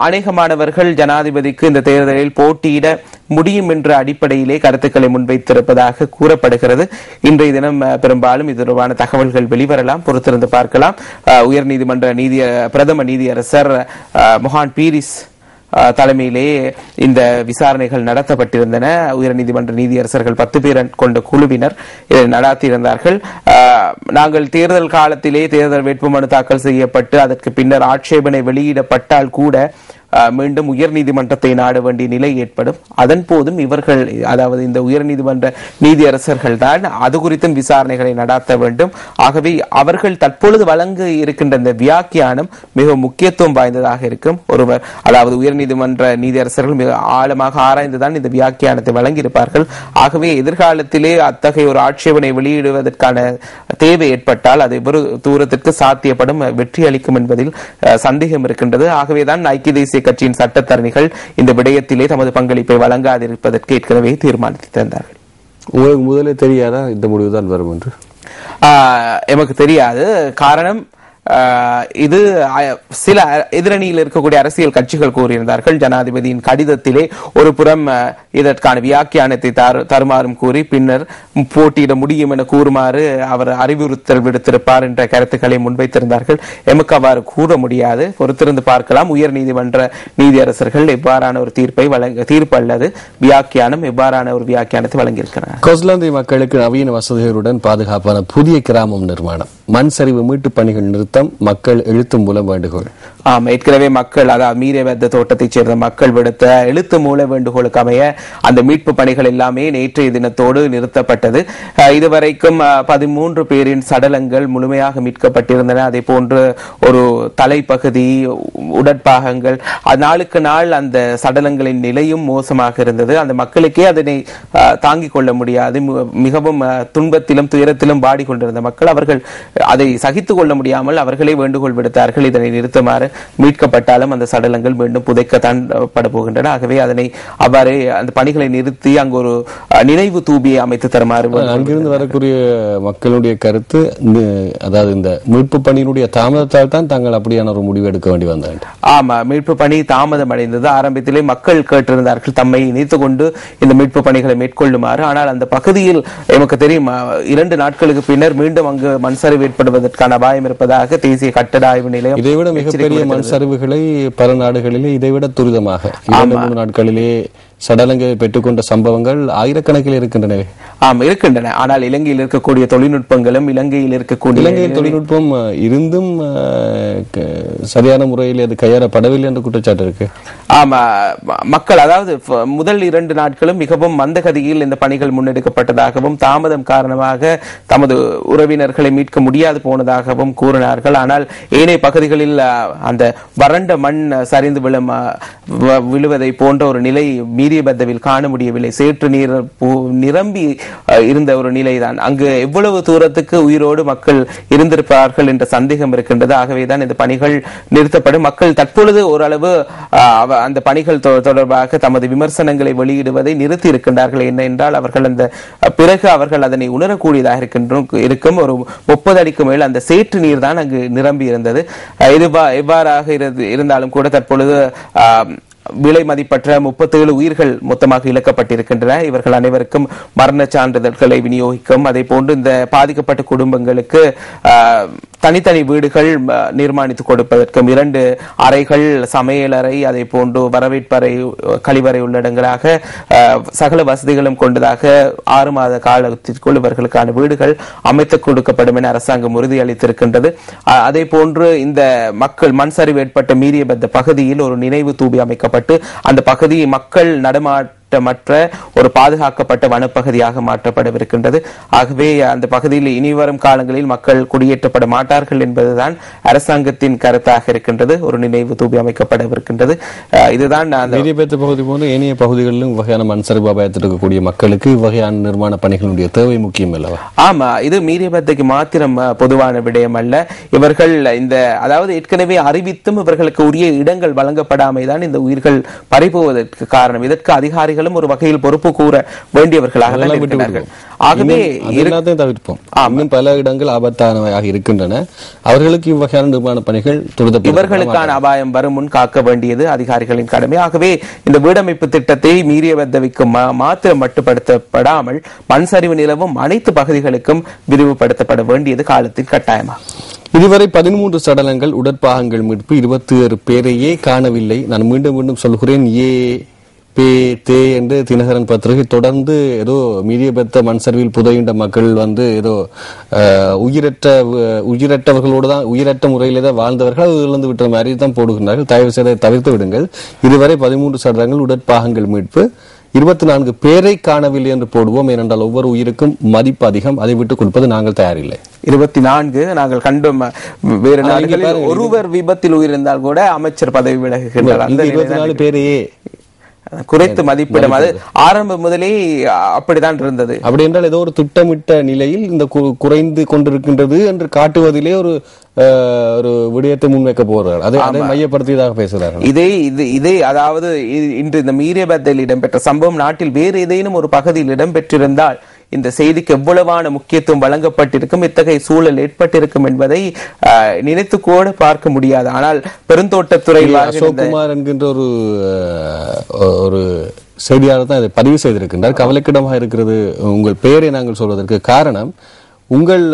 அநேகமானவர்கள் ஜனாதிபதிக்கு இந்த தேர்தலில் போட்டியிட முடியும் என்ற அடிப்படையிலே கருத்துக்களை முன்வைத்திருப்பதாக கூறப்படுகிறது. இன்றைய தினம் பெரும்பாலும் இது தொடர்பான தகவல்கள் வெளிவரலாம், பொறுத்திருந்து பார்க்கலாம். உயர்நீதிமன்ற பிரதம நீதியரசர் மொஹான் பீரிஸ் தலைமையிலே இந்த விசாரணைகள் நடத்தப்பட்டிருந்தன. உயர்நீதிமன்ற நீதியரசர்கள் 10 பேர் கொண்ட குழுவினர் இதை நடத்தியிருந்தார்கள். நாங்கள் தேர்தல் காலத்திலே தேர்தல் வேட்புமனு தாக்கல் செய்யப்பட்டு அதற்கு பின்னர் ஆட்சேபனை வெளியிடப்பட்டால் கூட மீண்டும் உயர்நீதிமன்றத்தை நாட வேண்டிய நிலை ஏற்படும். அதன் போதும் இவர்கள், அதாவது இந்த உயர்நீதிமன்ற நீதியரசர்கள் தான் அது குறித்தும் விசாரணைகளை நடாத்த வேண்டும். ஆகவே அவர்கள் தற்பொழுது வழங்க இருக்கின்ற இந்த வியாக்கியானம் மிக முக்கியத்துவம் வாய்ந்ததாக இருக்கும். ஒருவர், அதாவது உயர்நீதிமன்ற நீதியரசர்கள் மிக ஆழமாக ஆராய்ந்துதான் இந்த வியாக்கியானத்தை வழங்கியிருப்பார்கள். ஆகவே எதிர்காலத்திலே அத்தகைய ஒரு ஆட்சேபனை வெளியிடுவதற்கான தேவை ஏற்பட்டால் அது எவ்வளவு தூரத்திற்கு சாத்தியப்படும், வெற்றி அளிக்கும் என்பதில் சந்தேகம் இருக்கின்றது. ஆகவேதான் ஐக்கிய தேசிய கட்சியின் சட்டத்தரணிகள் இந்த விடயத்திலே தமது பங்களிப்பை வழங்காதிருப்பதற்கு ஏற்கனவே தீர்மானித்திருந்தார்கள். உங்களுக்கு முதலே தெரியாதா இந்த முடிவுதான் வரும் என்று? எமக்கு தெரியாது. காரணம், இது சில எதிரணியில் இருக்கக்கூடிய அரசியல் கட்சிகள் கூறியிருந்தார்கள். ஜனாதிபதியின் கடிதத்திலே ஒரு புறம் இதற்கான வியாக்கியானத்தை தருமாறும் கூறி பின்னர் போட்டியிட முடியும் என கூறுமாறு அவர் அறிவுறுத்தல் விடுத்திருப்பார் என்ற கருத்துக்களை முன்வைத்திருந்தார்கள். எமக்கு அவ்வாறு கூற முடியாது, பொறுத்திருந்து பார்க்கலாம். உயர் நீதிமன்ற நீதியரசர்கள் எவ்வாறான ஒரு தீர்ப்பு அல்லது வியாக்கியானம் எவ்வாறான ஒரு வியாக்கியானத்தை வழங்கியிருக்கிறார். கொஸ்லாந்தை மக்களுக்கு நவீன வசதிகளுடன் பாதுகாப்பான புதிய கிராமம் நிர்மாணம், மண் சரிவு மீட்பு பணிகள் நிறுத்தம், மக்கள் எழுத்து மூலம் வேண்டுகோள். ஏற்கனவே மக்கள், அதாவது மீரவெத்த தோட்டத்தைச் சேர்ந்த மக்கள் விடுத்த எழுத்து மூல வேண்டுகோளுக்கு அமைய அந்த மீட்பு பணிகள் எல்லாமே நேற்றைய தினத்தோடு நிறுத்தப்பட்டது. இதுவரைக்கும் 13 பேரின் சடலங்கள் முழுமையாக மீட்கப்பட்டிருந்தன. அதே போன்று ஒரு தலைப்பகுதி, உடற்பாகங்கள், நாளுக்கு நாள் அந்த சடலங்களின் நிலையும் மோசமாக இருந்தது. அந்த மக்களுக்கே அதனை தாங்கிக் கொள்ள முடியாது. மிகவும் துன்பத்திலும் துயரத்திலும் வாடிக்கொண்டிருந்த மக்கள், அவர்கள் அதை சகித்துக் கொள்ள முடியாமல் அவர்களே வேண்டுகோள் விடுத்தார்கள், இதனை நிறுத்துமாறு. மீட்கப்பட்டாலும் அந்த சடலங்கள் மீண்டும் புதைக்கத்தான் பட போகின்றன. ஆகவே அதனை அவ்வாறு அந்த பணிகளை நிறுத்தி அங்கு ஒரு நினைவு தூபியை அமைத்து தருமாறு அங்கிருந்து வரக்கூடிய மக்களுடைய கருத்து, அதாவது இந்த மீட்பு பணியினுடைய தாமதத்தால் தான் தாங்கள் அப்படியான ஒரு முடிவு எடுக்க வேண்டி வந்தாங்க. ஆமா, மீட்பு பணி தாமதம் அடைந்தது. ஆரம்பத்திலே மக்கள் கேட்டிருந்தார்கள் தம்மை இணைத்துக் கொண்டு இந்த மீட்பு பணிகளை மேற்கொள்ளுமாறு. ஆனால் அந்த பகுதியில் எமக்கு தெரியும் 2 நாட்களுக்கு பின்னர் மீண்டும் அங்கு மண்சரிவு ஏற்படுவதற்கான அபாயம் இருப்பதாக தேசிய கட்டட ஆய்வு நிலையம், இதைவிட மிகப்பெரிய மண் சரிவுகளை பல நாடுகளிலே இதைவிட துரிதமாக 2-3 நாட்களிலே சடலங்களை பெற்றுக்கொண்ட சம்பவங்கள் ஆயிரக்கணக்கில் இருக்கின்றன. இருக்கின்றன. ஆனால் இலங்கையில் இருக்கக்கூடிய தொழில்நுட்பங்களும் இலங்கையில் தொழில்நுட்பம் இருந்தும் சரியான முறையில் அது கையாளப்படவில்லை என்ற குற்றச்சாட்டு இருக்கு. ஆமா, மக்கள், அதாவது முதல் 2 நாட்களும் மிகவும் மந்தகதியில் இந்த பணிகள் முன்னெடுக்கப்பட்டதாகவும் தாமதம் காரணமாக தமது உறவினர்களை மீட்க முடியாது போனதாகவும் கூறினார்கள். ஆனால் ஏனைய பகுதிகளில் அந்த வறண்ட மண் சரிந்து விழுவதை போன்ற ஒரு நிலை மீரியபத்தவில் காண முடியவில்லை. சேற்று நீர் நிரம்பி இருந்த ஒரு நிலைதான். அங்கு எவ்வளவு தூரத்துக்கு உயிரோடு மக்கள் இருந்திருப்பார்கள் என்ற சந்தேகம் இருக்கின்றது. ஆகவேதான் இந்த பணிகள் நிறுத்தப்படும். மக்கள் தற்பொழுது ஓரளவு அந்த பணிகள் தொடர்பாக தமது விமர்சனங்களை வெளியிடுவதை நிறுத்தி இருக்கின்றார்கள். என்ன என்றால், அவர்கள் அந்த பிறகு அவர்கள் அதனை உணரக்கூடியதாக இருக்கும். ஒரு 30 அடிக்கு மேல் அந்த சேற்று நீர் தான் அங்கு நிரம்பி இருந்தது. எவ்வாறாக இருந்தாலும் கூட தற்பொழுது விலை மதிப்பற்ற 37 உயிர்கள் மொத்தமாக இழக்கப்பட்டிருக்கின்றன. இவர்கள் அனைவருக்கும் மரண சான்றிதழ்களை விநியோகிக்கும், அதே போன்று இந்த பாதிக்கப்பட்ட குடும்பங்களுக்கு தனித்தனி வீடுகள் நிர்மாணித்து கொடுப்பதற்கும் 2 அறைகள், சமையலறை, அதே போன்று வரவேற்பறை, கழிவறை உள்ளடங்களாக சகல வசதிகளும் கொண்டதாக 6 மாத காலத்திற்குள் இவர்களுக்கான வீடுகள் அமைத்து கொடுக்கப்படும் என அரசாங்கம் உறுதியளித்திருக்கின்றது. அதே போன்று இந்த மக்கள் மண் சரிவு ஏற்பட்ட மீரியபத்த பகுதியில் ஒரு நினைவு தூபி அமைக்கப்பட்டு அந்த பகுதி மக்கள் நடமாட்டமற்ற ஒரு பாதுகாக்கப்பட்ட வனப்பகுதியாக மாற்றப்படவிருக்கின்றது. ஆகவே அந்த பகுதியில் இனிவரும் காலங்களில் மக்கள் குடியேற்றப்பட மாட்டார்கள் என்பதுதான் அரசாங்கத்தின் கருத்தாக இருக்கின்றது. ஒரு நினைவு தூபி அமைக்கப்படவிருக்கின்றது. இதுதான் மீரியபத்த பகுதி போன்ற ஏனைய பகுதிகளிலும் வகையான மண் சரிவு அபாயத்தில் இருக்கக்கூடிய மக்களுக்கு வகையான நிர்மாண பணிகளுடைய தேவை முக்கியம் அல்லவா? ஆமா, இது மீரியபத்தைக்கு மாத்திரம் பொதுவான விடயம் அல்ல. இவர்கள் இந்த அதாவது ஏற்கனவே அறிவித்தும் இவர்களுக்கு உரிய இடங்கள் வழங்கப்படாமைதான் இந்த உயிர்கள் பறிபோவதற்கு காரணம். இதற்கு அதிகாரிகளும் ஒரு வகையில் பொறுப்பு கூற வேண்டியவர்களாக இருக்கிறார்கள். ஆகவே எல்லாத்தையும் தவிர்ப்போம். இன்னும் பல இடங்கள் ஆபத்தானவையாக இருக்கின்றன. அவர்களுக்கு இவ்வகையான நிர்மாண பணிகள் இவர்களுக்கான அபாயம் வரும் முன் காக்க வேண்டியது அதிகாரிகளின் கடமை. ஆகவே இந்த வீடமைப்பு திட்டத்தை மீரியபத்தவிற்கு மாத்திரம் மட்டுப்படுத்தப்படாமல் மண் சரிவு நிலவும் அனைத்து பகுதிகளுக்கும் விரிவுபடுத்தப்பட வேண்டியது காலத்தின் கட்டாயமாகும். இதுவரை 13 சடலங்கள், உடற்பாகங்கள் மீட்பு, 27 பேரையே காணவில்லை. நான் மீண்டும் மீண்டும் சொல்கிறேன், என்று தினகரன் பத்திரிகை தொடர்ந்து ஏதோ மீரியபத்த மண் சரிவில் புதையுண்ட மக்கள் ஏதோ உயிரற்றவர்களோடு தான், உயிரற்ற முறையிலே தான் வாழ்ந்தவர்கள் இழந்து விட்ட மாதிரி தான் போடுகிறார்கள். தயவு செய்து தவிர்த்து விடுங்கள். இதுவரை 13 சடலங்கள், உடற்பாகங்கள் மீட்பு, 24 பேரை காணவில்லை என்று போடுவோம். ஏனென்றால் ஒவ்வொரு உயிருக்கும் மதிப்பு அதிகம். அதை விட்டுக் கொடுப்பது நாங்கள் தயாரில்லை. 24 நாங்கள் கண்டோம். வேறு நாடுகளில் ஒருவர் விபத்தில் உயிரிழந்தால் கூட அமைச்சர் பதவி விலகுகின்றார். 24 பேரையே குறைத்து மதிப்பிடும். அது ஆரம்பம் முதலே அப்படித்தான் இருந்தது. அப்படி என்றால் ஏதோ ஒரு திட்டமிட்ட நிலையில் இந்த குறைந்து கொண்டிருக்கின்றது என்று காட்டுவதிலே ஒரு விடயத்தை முன்வைக்க போறார். அதை மையப்படுத்தியதாக பேசுகிறார்கள். இதே அதாவது இன்று இந்த மீரியபத்தில் இடம்பெற்ற சம்பவம் நாட்டில் வேறு ஏதேனும் ஒரு பகுதியில் இடம்பெற்றிருந்தால் இந்த செய்திக்கு எவ்வளவான முக்கியத்துவம் வழங்கப்பட்டிருக்கும், இத்தகைய சூழல் ஏற்பட்டிருக்கும் என்பதை நினைத்து கூட பார்க்க முடியாது. ஆனால் பெருந்தோட்டத்துறை அசோக்குமார் என்கின்ற ஒரு செய்தியாளர் தான் இதை பதிவு செய்திருக்கின்றார். கவலைக்கிடமாக இருக்கிறது உங்கள் பெயரை நாங்கள் சொல்வதற்கு காரணம், உங்கள்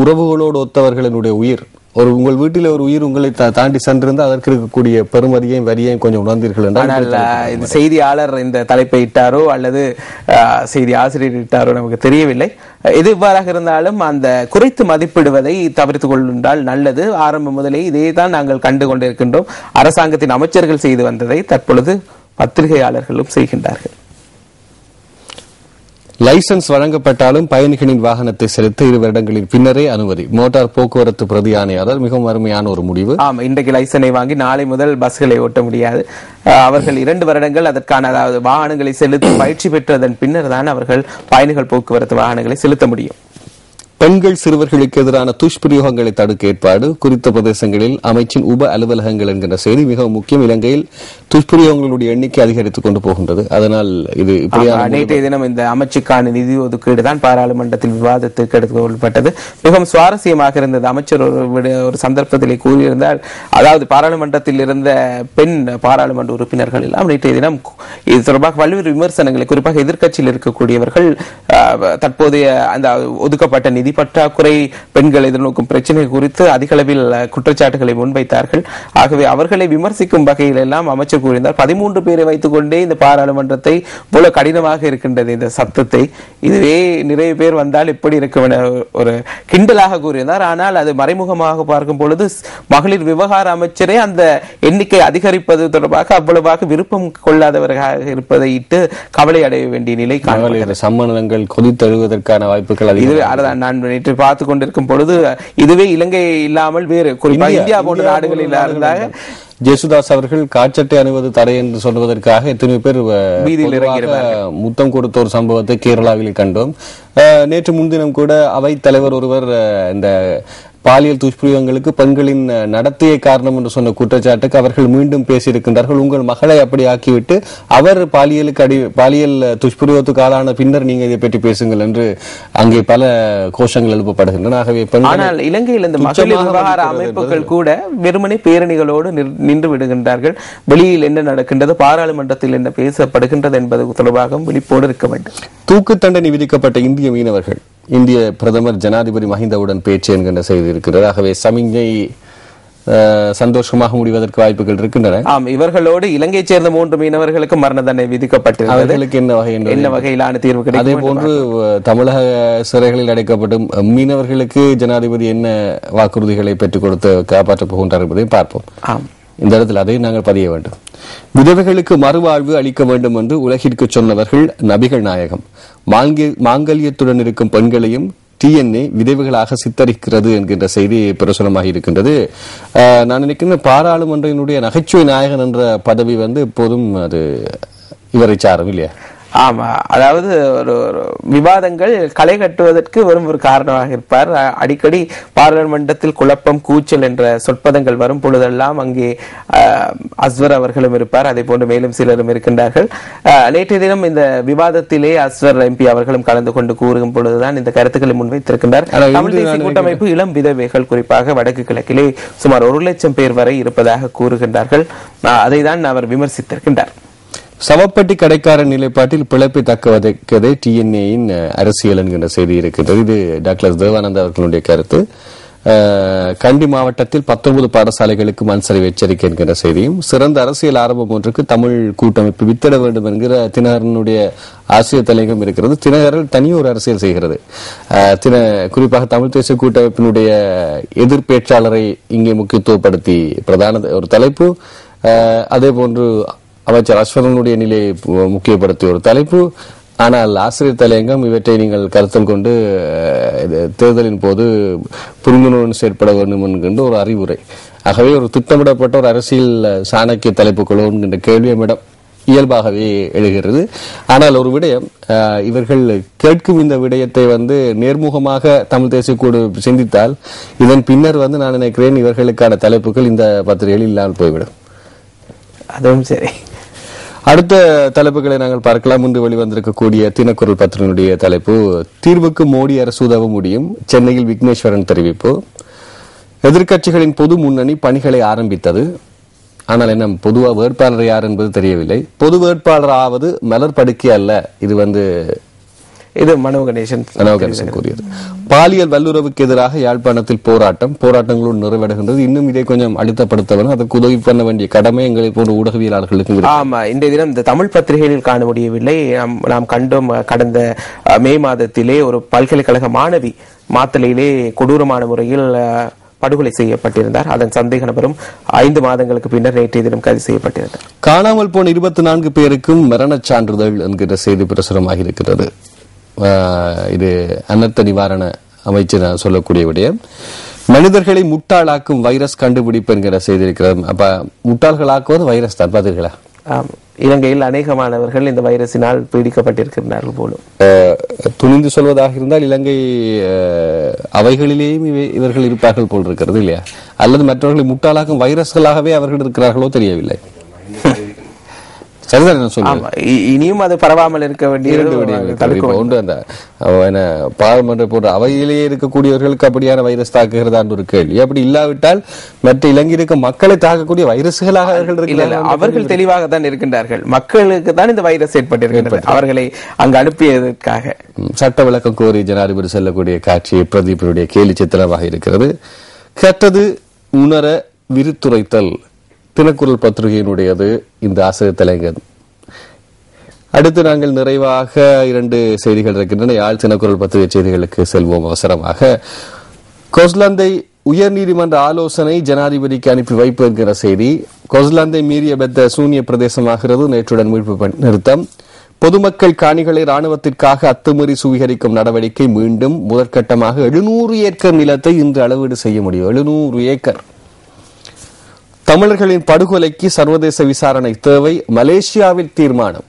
உறவுகளோடு ஒத்தவர்களினுடைய உயிர், உங்கள் வீட்டில் ஒரு உயிர் உங்களை தாண்டி சென்றிருந்தால் அதற்கு இருக்கக்கூடிய பெருமதியையும் வரியையும் கொஞ்சம் உணர்ந்தீர்கள் என்றால், இந்த செய்தியாளர் இந்த தலைப்பை இட்டாரோ அல்லது செய்தி ஆசிரியர் இட்டாரோ நமக்கு தெரியவில்லை. எது இவ்வாறாக இருந்தாலும் அந்த குறைத்து மதிப்பிடுவதை தவிர்த்துக் கொண்டால் நல்லது. ஆரம்பம் முதலே இதே தான் நாங்கள் கண்டு கொண்டிருக்கின்றோம். அரசாங்கத்தின் அமைச்சர்கள் செய்து வந்ததை தற்பொழுது பத்திரிகையாளர்களும் செய்கின்றார்கள். லைசன்ஸ் வழங்கப்பட்டாலும் பயணிகளின் வாகனத்தை செலுத்த 2 வருடங்களின் பின்னரே அனுமதி. மோட்டார் போக்குவரத்து பிரதி ஆணையாளர் மிகவும் அருமையான ஒரு முடிவு. இன்றைக்கு லைசனை வாங்கி நாளை முதல் பஸ்களை ஓட்ட முடியாது. அவர்கள் 2 வருடங்கள் அதற்கான அதாவது வாகனங்களை செலுத்த பயிற்சி பெற்றதன் பின்னர் தான் அவர்கள் பயணிகள் போக்குவரத்து வாகனங்களை செலுத்த முடியும். பெண்கள் சிறுவர்களுக்கு எதிரான துஷ்பிரயோகங்களை தடுக்க ஏற்பாடு. குறித்த பிரதேசங்களில் அமைச்சின் உப அலுவலகங்கள் என்கின்ற செய்தி மிகவும் முக்கியம். இலங்கையில் துஷ்பிரயோகங்களுடைய எண்ணிக்கை அதிகரித்துக் கொண்டு போகின்றது. அதனால் இது நேற்றைய தினம் இந்த அமைச்சுக்கான நிதி ஒதுக்கீடு தான் பாராளுமன்றத்தில் விவாதத்துக்கு எடுத்துக் கொள்ளப்பட்டது. மிகவும் சுவாரஸ்யமாக இருந்தது. அமைச்சர் ஒரு சந்தர்ப்பத்திலே கூறியிருந்தால், அதாவது பாராளுமன்றத்தில் இருந்த பெண் பாராளுமன்ற உறுப்பினர்கள் எல்லாம் நேற்றைய தினம் இது தொடர்பாக பல்வேறு விமர்சனங்களை, குறிப்பாக எதிர்க்கட்சியில் இருக்கக்கூடியவர்கள் தற்போதைய அந்த ஒதுக்கப்பட்ட நிதி பற்றாக்குறை, பெண்கள் எதிர்நோக்கும் பிரச்சனை குறித்து அதிக அளவில் குற்றச்சாட்டுகளை முன்வைத்தார்கள். ஆகவே அவர்களை விமர்சிக்கும் வகையில் எல்லாம் அமைச்சர் கூறினார், 13 பேரை வைத்துக் கொண்டே இந்த பாராளுமன்றத்தை போல கடினமாக இருக்கின்றது இந்த சத்தத்தை, இதுவே நிறைய பேர் வந்தால் எப்படி இருக்கும் என ஒரு கிண்டலாக கூறினார். ஆனால் அது மறைமுகமாக பார்க்கும் பொழுது மகளிர் விவகார அமைச்சரே அந்த எண்ணிக்கை அதிகரிப்பது தொடர்பாக அவ்வளவாக விருப்பம் கொள்ளாதவர்களாக இருப்பதை இட்டு கவலை அடைய வேண்டிய நிலை காணப்படுகிறது. சம்மேளனங்கள் கொதித்தெழுவதற்கான வாய்ப்புகள் நான் நேற்று பார்த்துக் கொண்டிருக்கும் பொழுது இதுவே இலங்கை இல்லாமல் வேறு குறிப்பாக இந்தியா போன்ற நாடுகளில் இருந்தாக ஜேசுதாஸ் அவர்கள் காட்சட்டை அணிவது தடை என்று சொல்வதற்காக எத்தனை பேர் வீதியில் முத்தம் கொடுத்த ஒரு சம்பவத்தை கேரளாவில் கண்டோம். நேற்று முன்தினம் கூட அவை தலைவர் ஒருவர் இந்த பாலியல் துஷ்பிரயோகங்களுக்கு பெண்களின் நடத்தையை காரணம் என்று சொன்ன குற்றச்சாட்டுக்கு அவர்கள் மீண்டும் பேசியிருக்கின்றார்கள். உங்கள் மகளை அப்படி ஆக்கிவிட்டு அவர் பாலியல் துஷ்பிரயோகத்துக்கு ஆளான பின்னர் நீங்க இதை பற்றி பேசுங்கள் என்று அங்கே பல கோஷங்கள் எழுப்பப்படுகின்றன. ஆகவே ஆனால் இலங்கையில் இந்த மகளிர் விவகார அமைப்புகள் கூட வெறுமனே பேரணிகளோடு நின்று விடுகின்றார்கள். வெளியில் என்ன நடக்கின்றது, பாராளுமன்றத்தில் என்ன பேசப்படுகின்றது என்பது தொடர்பாக விழிப்போடு இருக்க வேண்டும். தூக்கு தண்டனை விதிக்கப்பட்ட இந்திய மீனவர்கள் இந்திய பிரதமர் ஜனாதிபதி மஹிந்தவுடன் பேச்சு என்கின்ற செய்தி இருக்கிறது. ஆகவே சமிஞ்சை சந்தோஷமாக முடிவதற்கு வாய்ப்புகள் இருக்கின்றன. ஆம், இவர்களோடு இலங்கையை சேர்ந்த 3 மீனவர்களுக்கு மரண தண்டனை விதிக்கப்பட்டிருக்கிறது. அவர்களுக்கு என்ன வகையிலான தீர்வு கிடைக்கும்? அதே போன்று தமிழக சிறைகளில் அடைக்கப்படும் மீனவர்களுக்கு ஜனாதிபதி என்ன வாக்குறுதிகளை பெற்றுக் கொடுத்து காப்பாற்றப் போகின்றார் என்பதையும் பார்ப்போம். இந்த இடத்தில் அதை நாங்கள் பதிய வேண்டும். விதவைகளுக்கு மறுவாழ்வு அளிக்க வேண்டும் என்று உலகிற்கு சொன்னவர்கள் நபிகள் நாயகம். மாங்கல்யத்துடன் இருக்கும் பெண்களையும் டிஎன்ஏ விதவைகளாக சித்தரிக்கிறது என்கின்ற செய்தி பிரசுரமாக இருக்கின்றது. நான் நினைக்கிறேன் பாராளுமன்றினுடைய நகைச்சுவை நாயகன் என்ற பதவி எப்போதும் அது இவரை சாரும் இல்லையா? ஆமா, அதாவது ஒரு விவாதங்கள் களை கட்டுவதற்கு வெறும் ஒரு காரணமாக இருப்பார். அடிக்கடி பாராளுமன்றத்தில் குழப்பம், கூச்சல் என்ற சொற்பதங்கள் வரும் பொழுதெல்லாம் அங்கே அஸ்வர் அவர்களும் இருப்பார். அதே போன்று மேலும் சிலரும் இருக்கின்றார்கள். நேற்றைய தினம் இந்த விவாதத்திலே அஸ்வர் எம்பி அவர்களும் கலந்து கொண்டு கூறும் பொழுதுதான் இந்த கருத்துக்களை முன்வைத்திருக்கின்றார். தமிழ் தேசிய கூட்டமைப்பு இளம் விதவைகள் குறிப்பாக வடக்கு கிழக்கிலே சுமார் 1 லட்சம் பேர் வரை இருப்பதாக கூறுகின்றார்கள். அதை தான் அவர் விமர்சித்திருக்கின்றார். சவப்பட்டி கடைக்காரன் நிலைப்பாட்டில் பிழைப்பை தக்க வதைக்கதே டிஎன்ஏயின் அரசியல் என்கின்ற செய்தி இருக்கின்றது. இது டாக்டர் தேவானந்த் அவர்களுடைய கருத்து. கண்டி மாவட்டத்தில் 19 பாடசாலைகளுக்கு மண்சரிவு எச்சரிக்கை என்கின்ற செய்தியும், சிறந்த அரசியல் ஆரம்பம் ஒன்றுக்கு தமிழ் கூட்டமைப்பு வித்திட வேண்டும் என்கிற தினகரனுடைய ஆசிரியர் தலையங்கம் இருக்கிறது. தினகரன் தனியொரு அரசியல் செய்கிறது. குறிப்பாக தமிழ் தேசிய கூட்டமைப்பினுடைய எதிர்பேச்சாளரை இங்கே முக்கியத்துவப்படுத்தி பிரதான ஒரு தலைப்பு, அதே போன்று அமைச்சர் அஸ்வரனுடைய நிலையை முக்கியப்படுத்திய ஒரு தலைப்பு. ஆனால் ஆசிரியர் தலையங்கம் இவற்றை நீங்கள் கருத்தில் கொண்டு தேர்தலின் போது புரிந்துணர்வுடன் செயற்பட வேண்டும் என்கின்ற ஒரு அறிவுரை. ஆகவே ஒரு திட்டமிடப்பட்ட ஒரு அரசியல் சாணக்கிய தலைப்புகளோ என்கின்ற கேள்வி நம்மிடம் இயல்பாகவே எழுகிறது. ஆனால் ஒரு விடயம், இவர்கள் கேட்கும் இந்த விடயத்தை நேர்முகமாக தமிழ் தேசிய கூடு சிந்தித்தால் இதன் பின்னர் நான் நினைக்கிறேன் இவர்களுக்கான தலைப்புகள் இந்த பத்திரிகையில் இல்லாமல் போய்விடும். அதுவும் சரி. அடுத்த தலைப்புகளை நாங்கள் பார்க்கலாம். இன்று வெளிவந்திருக்கக்கூடிய தினக்குரல் பத்திரிகையினுடைய தலைப்பு, தீர்வுக்கு மோடி அரசு உதவ முடியும், சென்னையில் விக்னேஸ்வரன் தெரிவிப்பு. எதிர்க்கட்சிகளின் பொது முன்னணி பணிகளை ஆரம்பித்தது. ஆனால் என்ன பொதுவா வேட்பாளர் யார் என்பது தெரியவில்லை. பொது வேட்பாளர் ஆவது மலர் படுக்கை அல்ல. இது மனோ கணேசன் கூறியது. பாலியல் வல்லுறவுக்கு எதிராக யாழ்ப்பாணத்தில் போராட்டங்களோடு நிறைவடைகின்றது. இன்னும் இதை கொஞ்சம் அழுத்தப்படுத்த வேண்டும். அதற்கு உதவி பண்ண வேண்டிய கடமை எங்களை போன்ற ஊடகவியலாளர்களுக்கு. ஆமா, இன்றைய தினம் இந்த தமிழ் பத்திரிகைகளில் காண முடியவில்லை. நாம் கண்டோம், கடந்த மே மாதத்திலே ஒரு பல்கலைக்கழக மாணவி மாத்தளையிலே கொடூரமான முறையில் படுகொலை செய்யப்பட்டிருந்தார். அதன் சந்தேக நபரும் 5 மாதங்களுக்கு பின்னர் நேற்றைய தினம் கைது செய்யப்பட்டிருந்தார். காணாமல் போன 24 பேருக்கும் மரணச் சான்றிதழ் என்கிற செய்தி பிரசுரமாக இருக்கிறது. இது அனர்த்த நிவாரண அமைச்சர் சொல்லக்கூடிய விடயம். மனிதர்களை முட்டாளாக்கும் வைரஸ் கண்டுபிடிப்பு என்கிற செய்தி இருக்கிறது. அப்ப முட்டாள்களாக்குவது வைரஸ் தான். பார்த்தீர்களா? இலங்கையில் அநேகமானவர்கள் இந்த வைரஸினால் பீடிக்கப்பட்டிருக்கிறார்கள் போலும். துணிந்து சொல்வதாக இருந்தால் இலங்கை அவைகளிலேயும் இவர்கள் இருப்பார்கள் போல் இருக்கிறது இல்லையா? அல்லது மற்றவர்களை முட்டாளாக்கும் வைரஸ்களாகவே அவர்கள் இருக்கிறார்களோ தெரியவில்லை. இனியும் அது பரவாமல் இருக்க வேண்டிய பாராளுமன்ற போன்ற அவையிலேயே இருக்கக்கூடியவர்களுக்கு அப்படியான வைரஸ் தாக்குகிறதான்னு ஒரு கேள்வி. அப்படி இல்லாவிட்டால் மற்ற இலங்கை இருக்க மக்களை தாக்கக்கூடிய வைரஸ்களாக அவர்கள் தெளிவாக தான் இருக்கின்றார்கள். மக்களுக்கு தான் இந்த வைரஸ் ஏற்பட்டிருக்கின்றது, அவர்களை அங்கு அனுப்பியதற்காக. சட்ட விளக்கம் கோரி ஜனாதிபதி செல்லக்கூடிய காட்சி பிரதீபனுடைய கேலி சித்திரமாக இருக்கிறது. கற்றது உணர விருத்துரைத்தல் தினக்குரல் பத்திரிகையினுடையது இந்த ஆசிரியர் தலையங்கம். அடுத்து நாங்கள் நிறைவாக 2 செய்திகள் இருக்கின்றன. யாழ் தினக்குரல் பத்திரிகை செய்திகளுக்கு செல்வோம் அவசரமாக. கொஸ்லந்தை உயர்நீதிமன்ற ஆலோசனை ஜனாதிபதிக்கு அனுப்பி வைப்பு என்கிற செய்தி. கொஸ்லந்தை மீறிய பெத்த சூனிய பிரதேசமாகிறது. நேற்றுடன் மீட்பு நிறுத்தம். பொதுமக்கள் காணிகளை ராணுவத்திற்காக அத்துமீறி சுவீகரிக்கும் நடவடிக்கை மீண்டும். முதற்கட்டமாக 700 ஏக்கர் நிலத்தை இன்று அளவீடு செய்ய முடியும். 700 ஏக்கர். தமிழர்களின் படுகொலைக்கு சர்வதேச விசாரணை தேவை, மலேசியாவில் தீர்மானம்.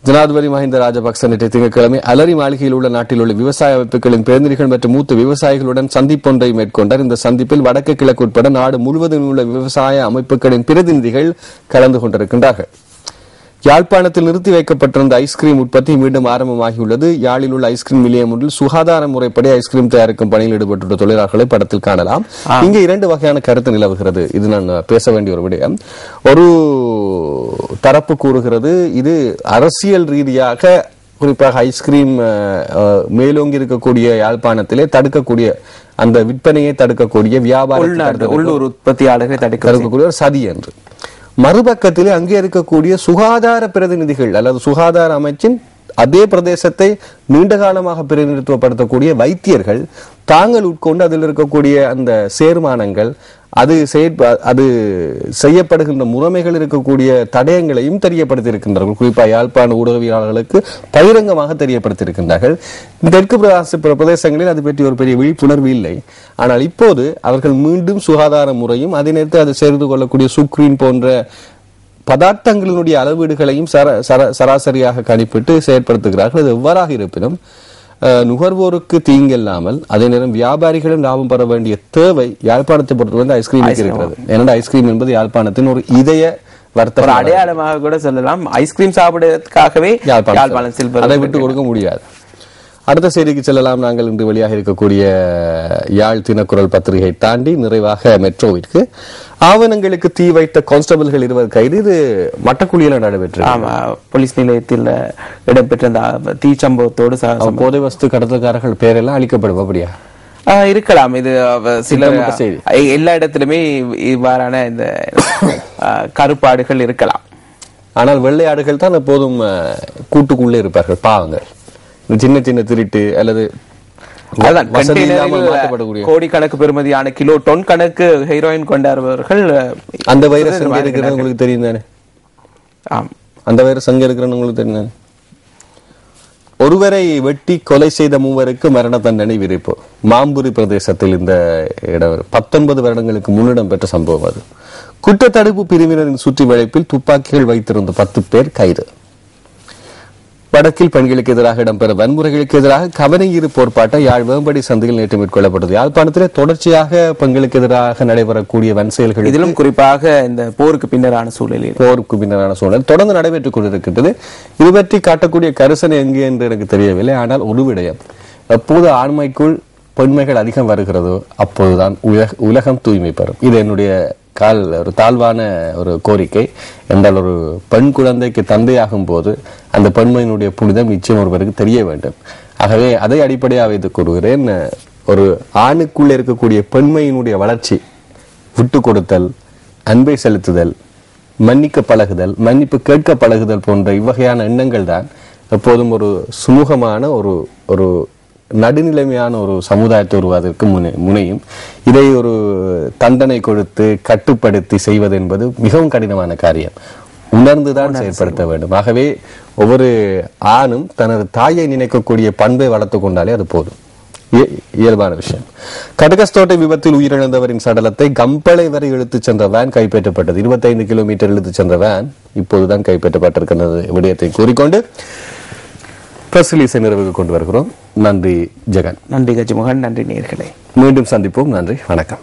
ஜனாதிபதி மஹிந்த ராஜபக்ச நேற்று திங்கட்கிழமை அலரி மாளிகையில் உள்ள நாட்டில் உள்ள விவசாய அமைப்புகளின் பிரதிநிதிகள் மற்றும் மூத்த விவசாயிகளுடன் சந்திப்பொன்றை மேற்கொண்டார். இந்த சந்திப்பில் வடக்கு கிழக்கு உட்பட நாடு முழுவதும் உள்ள விவசாய அமைப்புகளின் பிரதிநிதிகள் கலந்து கொண்டிருக்கின்றார்கள். யாழ்ப்பாணத்தில் நிறுத்தி வைக்கப்பட்டிருந்த ஐஸ்கிரீம் உற்பத்தி மீண்டும் ஆரம்பமாகியுள்ளது. யாழில் உள்ள ஐஸ்கிரீம் நிலையம் ஒன்றில் சுகாதார முறைப்படி ஐஸ்கிரீம் தயாரிக்கும் பணியில் ஈடுபட்டுள்ள தொழிலாளர்களை படத்தில் காணலாம். இங்கே 2 வகையான கருத்து நிலவுகிறது. இது நான் பேச வேண்டிய ஒரு விடயம். ஒரு தரப்பு கூறுகிறது இது அரசியல் ரீதியாக குறிப்பாக ஐஸ்கிரீம் மேலோங்கி இருக்கக்கூடிய யாழ்ப்பாணத்திலே தடுக்கக்கூடிய அந்த விற்பனையை தடுக்கக்கூடிய வியாபார உள்ளூர் உற்பத்தியாளர்களை தடுக்கக்கூடிய ஒரு சதி என்று. மறுபக்கத்திலே அங்கே இருக்கக்கூடிய சுகாதார பிரதிநிதிகள் அல்லது சுகாதார அமைச்சின் அதே பிரதேசத்தை நீண்ட காலமாக பிரதிநிதித்துவப்படுத்தக்கூடிய வைத்தியர்கள் தாங்கள் உட்கொண்டு அதில் இருக்கக்கூடிய அந்த சேர்மானங்கள் அது செய்யப்படுகின்ற முறைமைகள் இருக்கக்கூடிய தடயங்களையும் தெரியப்படுத்தியிருக்கின்றார்கள். குறிப்பாக யாழ்ப்பாண ஊடகவியலாளர்களுக்கு பகிரங்கமாக தெரியப்படுத்தியிருக்கின்றார்கள். தெற்கு பிரதேசங்களில் அது பற்றி ஒரு பெரிய விழிப்புணர்வு இல்லை. ஆனால் இப்போது அவர்கள் மீண்டும் சுகாதார முறையும் அதே நேரத்தில் அதை சேர்ந்து கொள்ளக்கூடிய சுக்ரீன் போன்ற பதார்த்தங்களினுடைய அளவீடுகளையும் சராசரியாக கணிப்பிட்டு செயற்படுத்துகிறார்கள். அது எவ்வாறாக இருப்பினும் நுகர்வோருக்கு தீங்கில்லாமல் அதே நேரம் வியாபாரிகளும் லாபம் பெற வேண்டிய தேவை யாழ்ப்பாணத்தை பொறுத்தவரை ஐஸ்கிரீம் இருக்கிறது. ஏனென்றால் ஐஸ்கிரீம் என்பது யாழ்ப்பாணத்தின் ஒரு இதய வர்த்தக அடையாளமாக கூட சொல்லலாம். ஐஸ்கிரீம் சாப்பிடுவதற்காகவே யாழ்ப்பாணத்தில் அதை விட்டு கொடுக்க முடியாது. அடுத்த செய்திக்கு செல்லலாம். நாங்கள் இன்று வெளியாக இருக்கக்கூடிய யாழ் தினக்குரல் பத்திரிகை தாண்டி நிறைவாக மெட்ரோவிற்கு ஆவணங்களுக்கு தீ வைத்த கான்ஸ்டபிள்கள் 20 கைது. இது மட்டக்குழியில நடைபெற்றது. போலீஸ் நிலையத்தில் இடம்பெற்ற அந்த தீ சம்பவத்தோடு போதை வஸ்து கடத்தல்காரர்கள் பேரெல்லாம் அளிக்கப்படும். அப்படியா இருக்கலாம். இது சில எல்லா இடத்திலுமே இவ்வாறான இந்த கருப்பாடுகள் இருக்கலாம். ஆனால் வெள்ளை ஆடுகள் தான் எப்போதும் கூட்டுக்குள்ளே இருப்பார்கள். பாவங்கள் சின்ன சின்ன திருட்டு அல்லது கோடிக்கணக்கு பெறுமதியான கிலோ டொன் கணக்கு ஹெரோயின் கொண்டாடுபவர்கள். அந்த வைரஸ் எங்க இருக்கிறது உங்களுக்கு தெரியும் தானே? அந்த வைரஸ் எங்க இருக்கிறது உங்களுக்கு தெரியும் தானே? ஒருவரை வெட்டி கொலை செய்த 3 மரண தண்டனை விதிப்பு. மாம்புரி பிரதேசத்தில் இந்த இடம் 19 வருடங்களுக்கு முன்னிடம் பெற்ற சம்பவம். அது குற்றத்தடுப்பு பிரிவினரின் சுற்றி வளைப்பில் துப்பாக்கிகள் வைத்திருந்த 10 பேர் கைது. வடக்கில் பெண்களுக்கு எதிராக இடம்பெற வன்முறைகளுக்கு எதிராக கவனஈர்ப்பு போர்ப்பாட்ட யாழ் வேம்படி சந்தையில் நேற்று மேற்கொள்ளப்பட்டது. யாழ்ப்பாணத்திலே தொடர்ச்சியாக பெண்களுக்கு எதிராக நடைபெறக்கூடிய வன் செயல்கள், இதிலும் குறிப்பாக இந்த போருக்கு பின்னரான சூழல் தொடர்ந்து நடைபெற்றுக் கொண்டிருக்கின்றது. இது பற்றி காட்டக்கூடிய கரிசனை எங்கே என்று எனக்கு தெரியவில்லை. ஆனால் ஒரு விடயம், எப்போது ஆண்மைக்குள் பெண்மைகள் அதிகம் வருகிறதோ அப்போதுதான் உலகம் தூய்மை பெறும். இது என்னுடைய ஒரு தாழ்வான ஒரு கோரிக்கை. என்றால் ஒரு பெண் குழந்தைக்கு தந்தையாகும் போது அந்த பெண்மையினுடைய புனிதம் நிச்சயம் ஒருவருக்கு தெரிய வேண்டும். ஆகவே அதை அடிப்படையாக வைத்துக் கூறுகிறேன். ஒரு ஆணுக்குள்ளே இருக்கக்கூடிய பெண்மையினுடைய வளர்ச்சி, விட்டு கொடுத்தல், அன்பை செலுத்துதல், மன்னிக்க பழகுதல், மன்னிப்பு கேட்க பழகுதல் போன்ற இவ்வகையான எண்ணங்கள் தான் எப்போதும் ஒரு சுமூகமான ஒரு நடுநிலைமையான ஒரு சமுதாயத்தை உருவாவதற்கு முனையும். இதை ஒரு தண்டனை கொடுத்து கட்டுப்படுத்தி செய்வது என்பது மிகவும் கடினமான காரியம். உணர்ந்துதான் செயல்படுத்த வேண்டும். ஆகவே ஒவ்வொரு ஆணும் தனது தாயை நினைக்கக்கூடிய பண்பை வளர்த்து கொண்டாலே அது போதும். இயல்பான விஷயம். கடகஸ்தோட்டை விபத்தில் உயிரிழந்தவரின் சடலத்தை கம்பளை வரை இழுத்துச் சென்ற வேன் கைப்பற்றப்பட்டது. 25 கிலோமீட்டர் இழுத்துச் சென்ற வேன் இப்போதுதான் கைப்பற்றப்பட்டிருக்கின்றது விடயத்தை கூறிக்கொண்டு பிரஸ்லீஸை நிறைவுக்கு கொண்டு வருகிறோம். நன்றி ஜெகன். நன்றி கஜமுகன். நன்றி நேயர்களே. மீண்டும் சந்திப்போம். நன்றி, வணக்கம்.